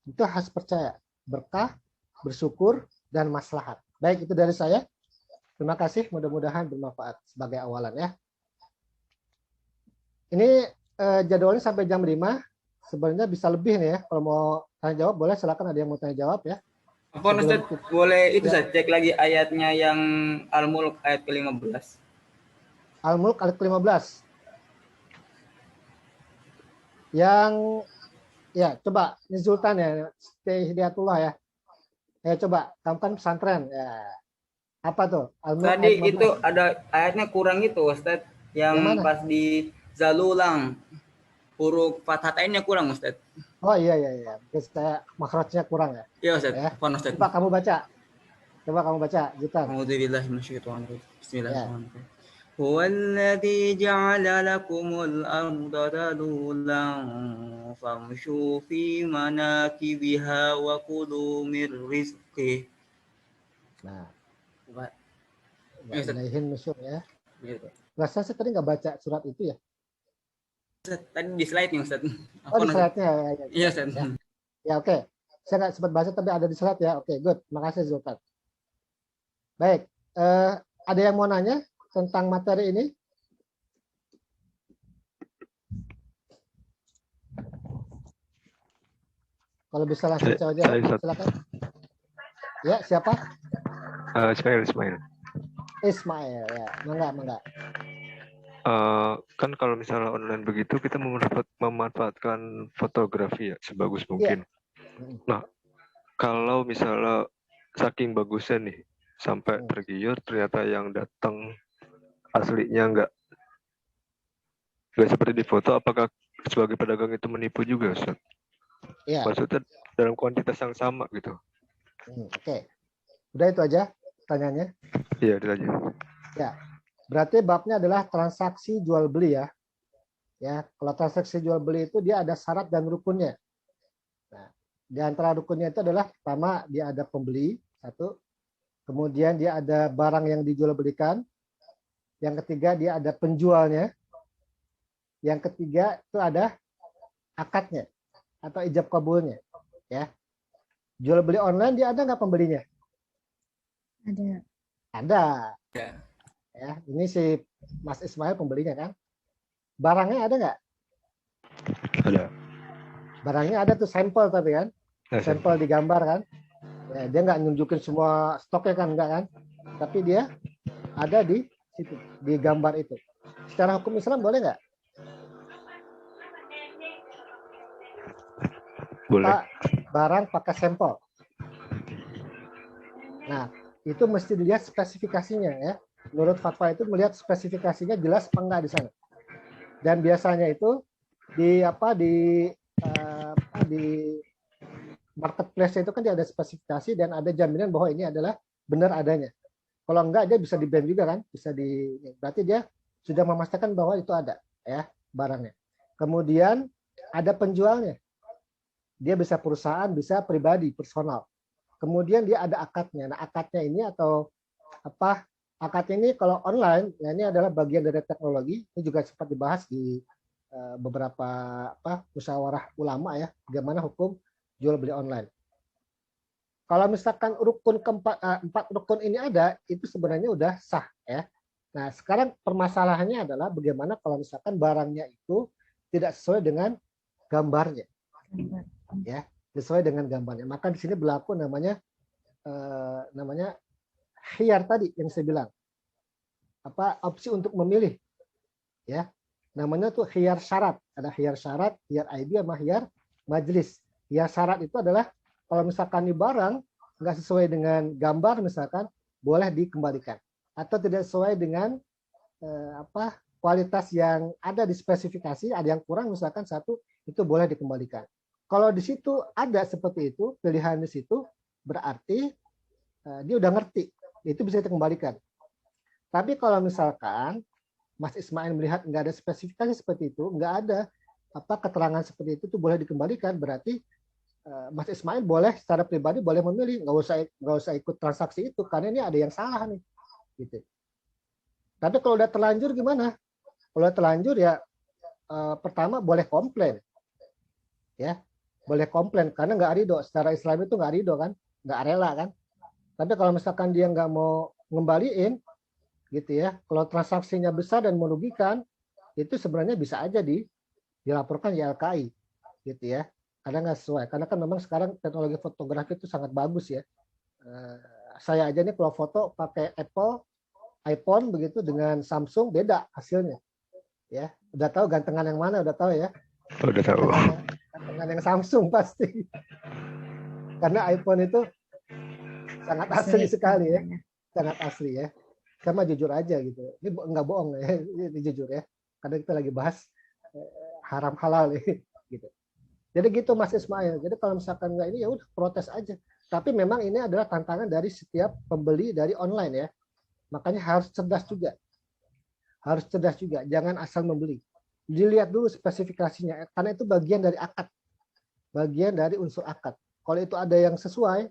Itu harus percaya. Berkah, bersyukur, dan maslahat. Baik, itu dari saya. Terima kasih. Mudah-mudahan bermanfaat sebagai awalan ya. Ini jadwalnya sampai jam 5. Sebenarnya bisa lebih nih ya. Kalau mau tanya jawab boleh, silakan ada yang mau tanya jawab ya. Apa Sebelum Ustaz boleh itu ya, saya cek lagi ayatnya yang Al-Mulk ayat ke-15. Al-Mulk ayat ke-15. Yang ya coba ini Zultan ya, Hidayatullah ya. Ya coba, kamu kan pesantren. Ya. Apa tuh? Al-Mulk ayat Tadi 15. itu ada ayatnya kurang itu Ustaz, Yang yang mana? pas di zalulang huruf fathatain-nya kurang Ustaz. Oh iya. Mungkin saya makhrajnya kurang ya. Iya Ustaz, Ya. apa Ustaz? Coba kamu baca. Zultan. A'udzubillahi minasyaitonir rajim. Ya. Bismillahirrahmanirrahim. Huwallazi ja'ala lakumul arda dalulan famshu fi manakibiha wa kulu mir rizqih. Nah, Wa- wa Ya, Ustaz. ilaihin nusyur ya. Gitu. Rasa saya tadi nggak baca surat itu ya. Ustaz, tadi di slide-nya Ustaz. Oh di Ustaz? slide-nya ya. Iya Ustaz. Ya oke. Saya nggak sempat baca tapi ada di slide ya. Oke, good. Makasih Zultan. Baik. Ada yang mau nanya tentang materi ini? Kalau bisa langsung jawab aja. Saya, Ustaz. Silakan. Ya, siapa? Ismail. Ismail ya. Mangga. Kan kalau misalnya online begitu kita memanfaatkan fotografi ya sebagus mungkin. Nah, kalau misalnya saking bagusnya nih sampai tergiur ternyata yang datang aslinya nggak seperti di foto, apakah sebagai pedagang itu menipu juga, Ustaz? Iya. Maksudnya dalam kuantitas yang sama gitu. Oke. Udah itu aja pertanyaannya. Iya, itu aja. Ya. Berarti babnya adalah transaksi jual beli ya. Ya, kalau transaksi jual beli itu dia ada syarat dan rukunnya. Nah, di antara rukunnya itu adalah pertama dia ada pembeli, satu. Kemudian dia ada barang yang dijual belikan. Yang ketiga dia ada penjualnya. Yang ketiga itu ada akadnya atau ijab kabulnya, ya. Jual beli online dia ada nggak pembelinya? Ada. Ada. Ya. Ya, ini si Mas Ismail pembelinya kan. Barangnya ada nggak? Ada. Barangnya ada tuh sampel tapi kan. Sampel digambar kan. Ya, dia nggak nunjukin semua stoknya kan, enggak kan. Tapi dia ada di situ, di gambar itu. Secara hukum Islam boleh nggak? Boleh. Barang pakai sampel. Nah, itu mesti dilihat spesifikasinya ya. Menurut fatwa itu melihat spesifikasinya jelas apa enggak di sana. Dan biasanya itu di marketplace itu kan dia ada spesifikasi dan ada jaminan bahwa ini adalah benar adanya. Kalau enggak dia bisa di-ban juga kan, berarti dia sudah memastikan bahwa itu ada ya barangnya. Kemudian ada penjualnya. Dia bisa perusahaan, bisa pribadi, personal. Kemudian dia ada akadnya. Nah, akadnya ini atau apa? Akad ini kalau online, ya ini adalah bagian dari teknologi. Ini juga sempat dibahas di beberapa musyawarah ulama ya, bagaimana hukum jual beli online. Kalau misalkan rukun empat rukun ini ada, itu sebenarnya udah sah ya. Nah, sekarang permasalahannya adalah bagaimana kalau misalkan barangnya itu tidak sesuai dengan gambarnya, ya, sesuai dengan gambarnya. Maka di sini berlaku namanya khiyar tadi yang saya bilang, opsi untuk memilih, ya, namanya tuh khiyar syarat. Ada khiyar syarat, khiyar aibi, sama khiyar majlis. Khiyar syarat itu adalah kalau misalkan di barang nggak sesuai dengan gambar misalkan boleh dikembalikan, atau tidak sesuai dengan kualitas yang ada di spesifikasi, ada yang kurang misalkan satu, itu boleh dikembalikan. Kalau di situ ada seperti itu, pilihan di situ berarti dia udah ngerti, itu bisa dikembalikan. Tapi kalau misalkan Mas Ismail melihat nggak ada spesifikasi seperti itu, nggak ada keterangan seperti itu, boleh dikembalikan, berarti Mas Ismail boleh secara pribadi boleh memilih, nggak usah ikut transaksi itu karena ini ada yang salah nih, gitu. Tapi kalau udah terlanjur gimana? Kalau udah terlanjur ya pertama boleh komplain, ya, boleh komplain karena nggak ridho. Secara Islam itu nggak ridho kan, nggak rela kan. Tapi kalau misalkan dia nggak mau ngembaliin, gitu ya, kalau transaksinya besar dan merugikan, itu sebenarnya bisa aja dilaporkan YLKI, gitu ya. Karena nggak sesuai. Karena kan memang sekarang teknologi fotografi itu sangat bagus ya. Saya aja nih kalau foto pakai Apple, iPhone begitu dengan Samsung beda hasilnya. Ya, udah tahu gantengan yang mana, udah tahu ya. Udah tahu. Gantengan yang Samsung pasti. Karena iPhone itu sangat asli sekali ya. Sangat asli ya. Sama jujur aja gitu. Ini nggak bohong ya, ini jujur ya. Karena kita lagi bahas haram halal ya. Gitu. Jadi gitu Mas Ismail. Jadi kalau misalkan nggak ini ya udah protes aja. Tapi memang ini adalah tantangan dari setiap pembeli dari online ya. Makanya harus cerdas juga. Harus cerdas juga. Jangan asal membeli. Dilihat dulu spesifikasinya. Karena itu bagian dari akad. Bagian dari unsur akad. Kalau itu ada yang sesuai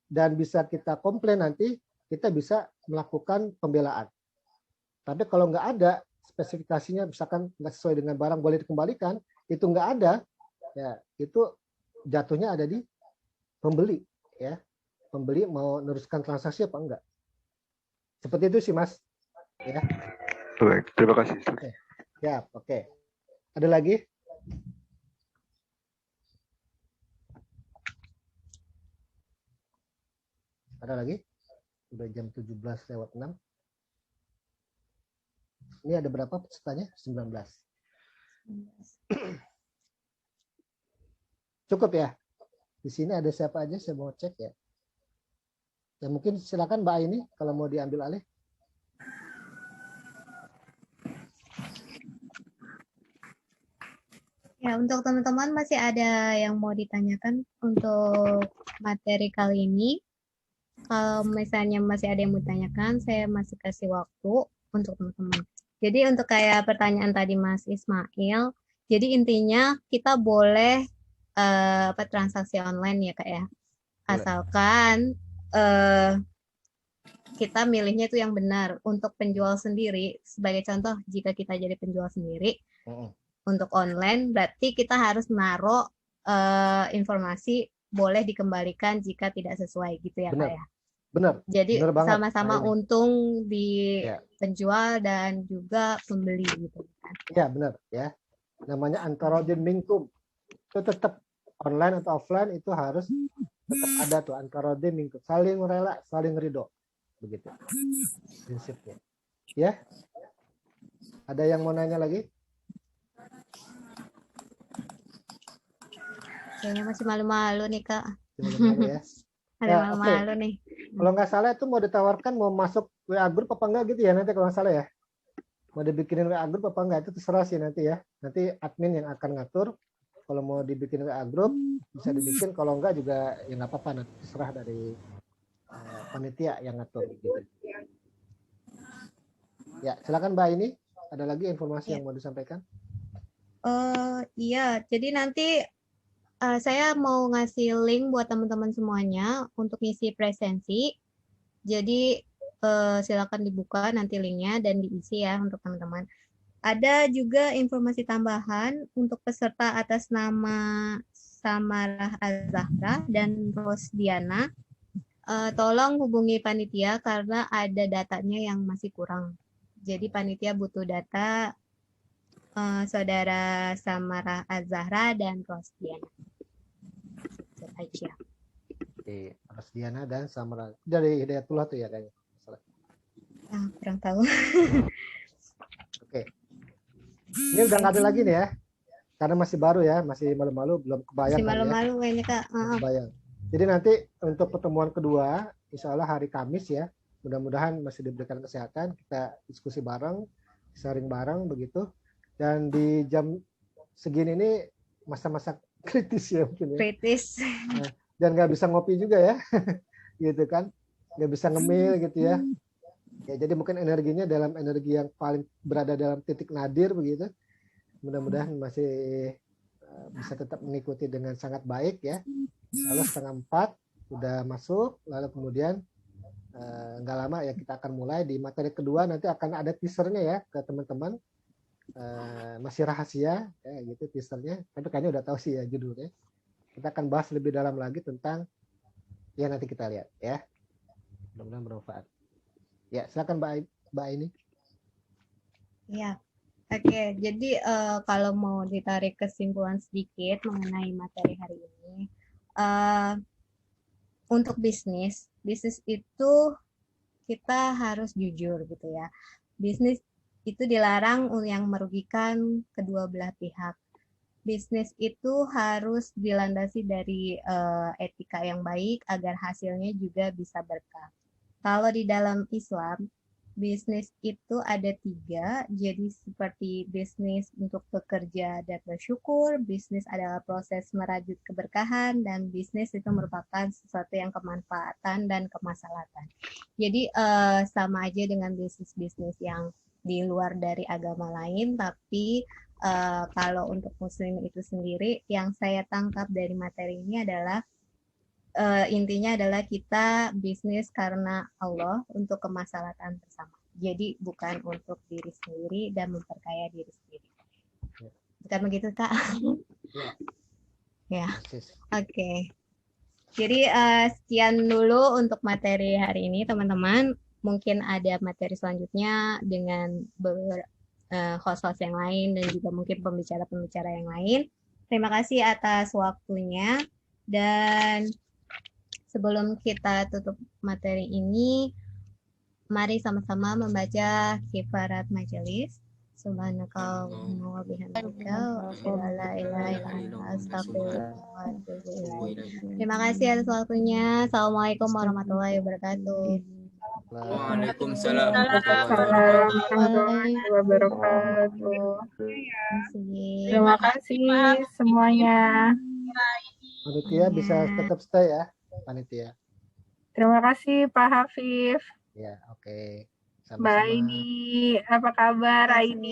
dan bisa kita komplain nanti, kita bisa melakukan pembelaan. Tapi kalau nggak ada spesifikasinya, misalkan nggak sesuai dengan barang boleh dikembalikan, itu nggak ada, ya itu jatuhnya ada di pembeli, ya pembeli mau meneruskan transaksi apa enggak. Seperti itu sih Mas. Ya. Baik, terima kasih. Ya, oke. Ada lagi? Ada lagi? Udah jam 17:06. Ini ada berapa pesertanya? 19. Cukup ya? Di sini ada siapa aja? Saya mau cek ya. Ya mungkin silakan Mbak Aini kalau mau diambil alih. Ya, untuk teman-teman masih ada yang mau ditanyakan untuk materi kali ini. Kalau misalnya masih ada yang mau ditanyakan, saya masih kasih waktu untuk teman-teman. Jadi untuk kayak pertanyaan tadi Mas Ismail, jadi intinya kita boleh transaksi online ya Kak ya. Asalkan kita milihnya itu yang benar. Untuk penjual sendiri, sebagai contoh jika kita jadi penjual sendiri, untuk online berarti kita harus naruh informasi boleh dikembalikan jika tidak sesuai gitu ya Benar. Kak ya. Benar. Jadi benar banget, sama-sama Mbak Aini. untung di Ya. penjual dan juga pembeli gitu kan. Ya benar ya. Namanya antarodin minkum. Itu tetap online atau offline itu harus tetap ada tuh antarodin minkum. Saling rela, saling ridho. Begitu prinsipnya. Ya. Ada yang mau nanya lagi? Kayaknya masih malu-malu nih Kak. Malu-malu ya. Ada Ya, malu-malu nih. Kalau nggak salah itu mau ditawarkan mau masuk WA group apa enggak gitu ya nanti kalau nggak salah ya. Mau dibikinin WA group apa enggak itu terserah sih nanti ya. Nanti admin yang akan ngatur. Kalau mau dibikin WA group bisa dibikin. Kalau enggak juga ya nggak apa-apa nanti terserah dari panitia yang ngatur gitu. Ya silakan Mbak ini. Ada lagi informasi yang mau disampaikan? Iya, jadi nanti saya mau ngasih link buat teman-teman semuanya untuk ngisi presensi. Jadi silakan dibuka nanti linknya dan diisi ya untuk teman-teman. Ada juga informasi tambahan untuk peserta atas nama Samarah Az-Zahra dan Rosdiana. Tolong hubungi panitia karena ada datanya yang masih kurang. Jadi panitia butuh data saudara Samarah Az-Zahra dan Rosdiana. Aja. Oke, Rosdiana dan Samarah dari Hidayatullah tuh ya kayaknya. Kurang tahu. Oke. Ini udah nggak ada lagi nih ya. Karena masih baru ya, masih malu-malu, belum kebayang. Masih malu-malu kayaknya Kak. Kebayang. Jadi nanti untuk pertemuan kedua, insya Allah hari Kamis ya. Mudah-mudahan masih diberikan kesehatan, kita diskusi bareng, sharing bareng begitu. Dan di jam segini ini masa-masa kritis ya mungkin ya. Kritis. Dan nggak bisa ngopi juga ya, gitu kan. Nggak bisa ngemil gitu ya. Ya, jadi mungkin energinya dalam energi yang paling berada dalam titik nadir begitu. Mudah-mudahan masih bisa tetap mengikuti dengan sangat baik ya. Lalu 3:30 udah masuk, lalu kemudian nggak lama ya kita akan mulai di materi kedua. Nanti akan ada teasernya ya ke teman-teman. Masih rahasia ya gitu teasernya. Tapi kayaknya udah tahu sih ya judulnya. Kita akan bahas lebih dalam lagi tentang ya nanti kita lihat ya. Mudah-mudahan bermanfaat. Ya, silakan Mbak ini. Ya, oke. Jadi kalau mau ditarik kesimpulan sedikit mengenai materi hari ini, untuk bisnis itu kita harus jujur gitu ya. Bisnis itu dilarang yang merugikan kedua belah pihak. Bisnis itu harus dilandasi dari etika yang baik agar hasilnya juga bisa berkah. Kalau di dalam Islam, bisnis itu ada 3, jadi seperti bisnis untuk bekerja dan bersyukur, bisnis adalah proses merajut keberkahan, dan bisnis itu merupakan sesuatu yang kemanfaatan dan kemaslahatan. Jadi sama aja dengan bisnis-bisnis yang di luar dari agama lain, tapi kalau untuk muslim itu sendiri, yang saya tangkap dari materi ini adalah intinya adalah kita bisnis karena Allah untuk kemaslahatan bersama. Jadi bukan untuk diri sendiri dan memperkaya diri sendiri. Bukan begitu, Kak? Ya. Oke. Jadi sekian dulu untuk materi hari ini, teman-teman. Mungkin ada materi selanjutnya dengan host-host yang lain dan juga mungkin pembicara-pembicara yang lain. Terima kasih atas waktunya, dan sebelum kita tutup materi ini, mari sama-sama membaca kifarat majelis. Subhanakallahumma wa bihamdika wa asyhadu an la ilaha illa anta astaghfiruka wa atubu ilaik. Terima kasih atas waktunya. Assalamualaikum warahmatullahi wabarakatuh. Waalaikumsalam warahmatullahi wabarakatuh. Terima kasih semuanya. Panitia bisa tetap stay ya, panitia. Terima kasih Pak Hafif. Ya, oke. Mbak Aini, apa kabar Aini?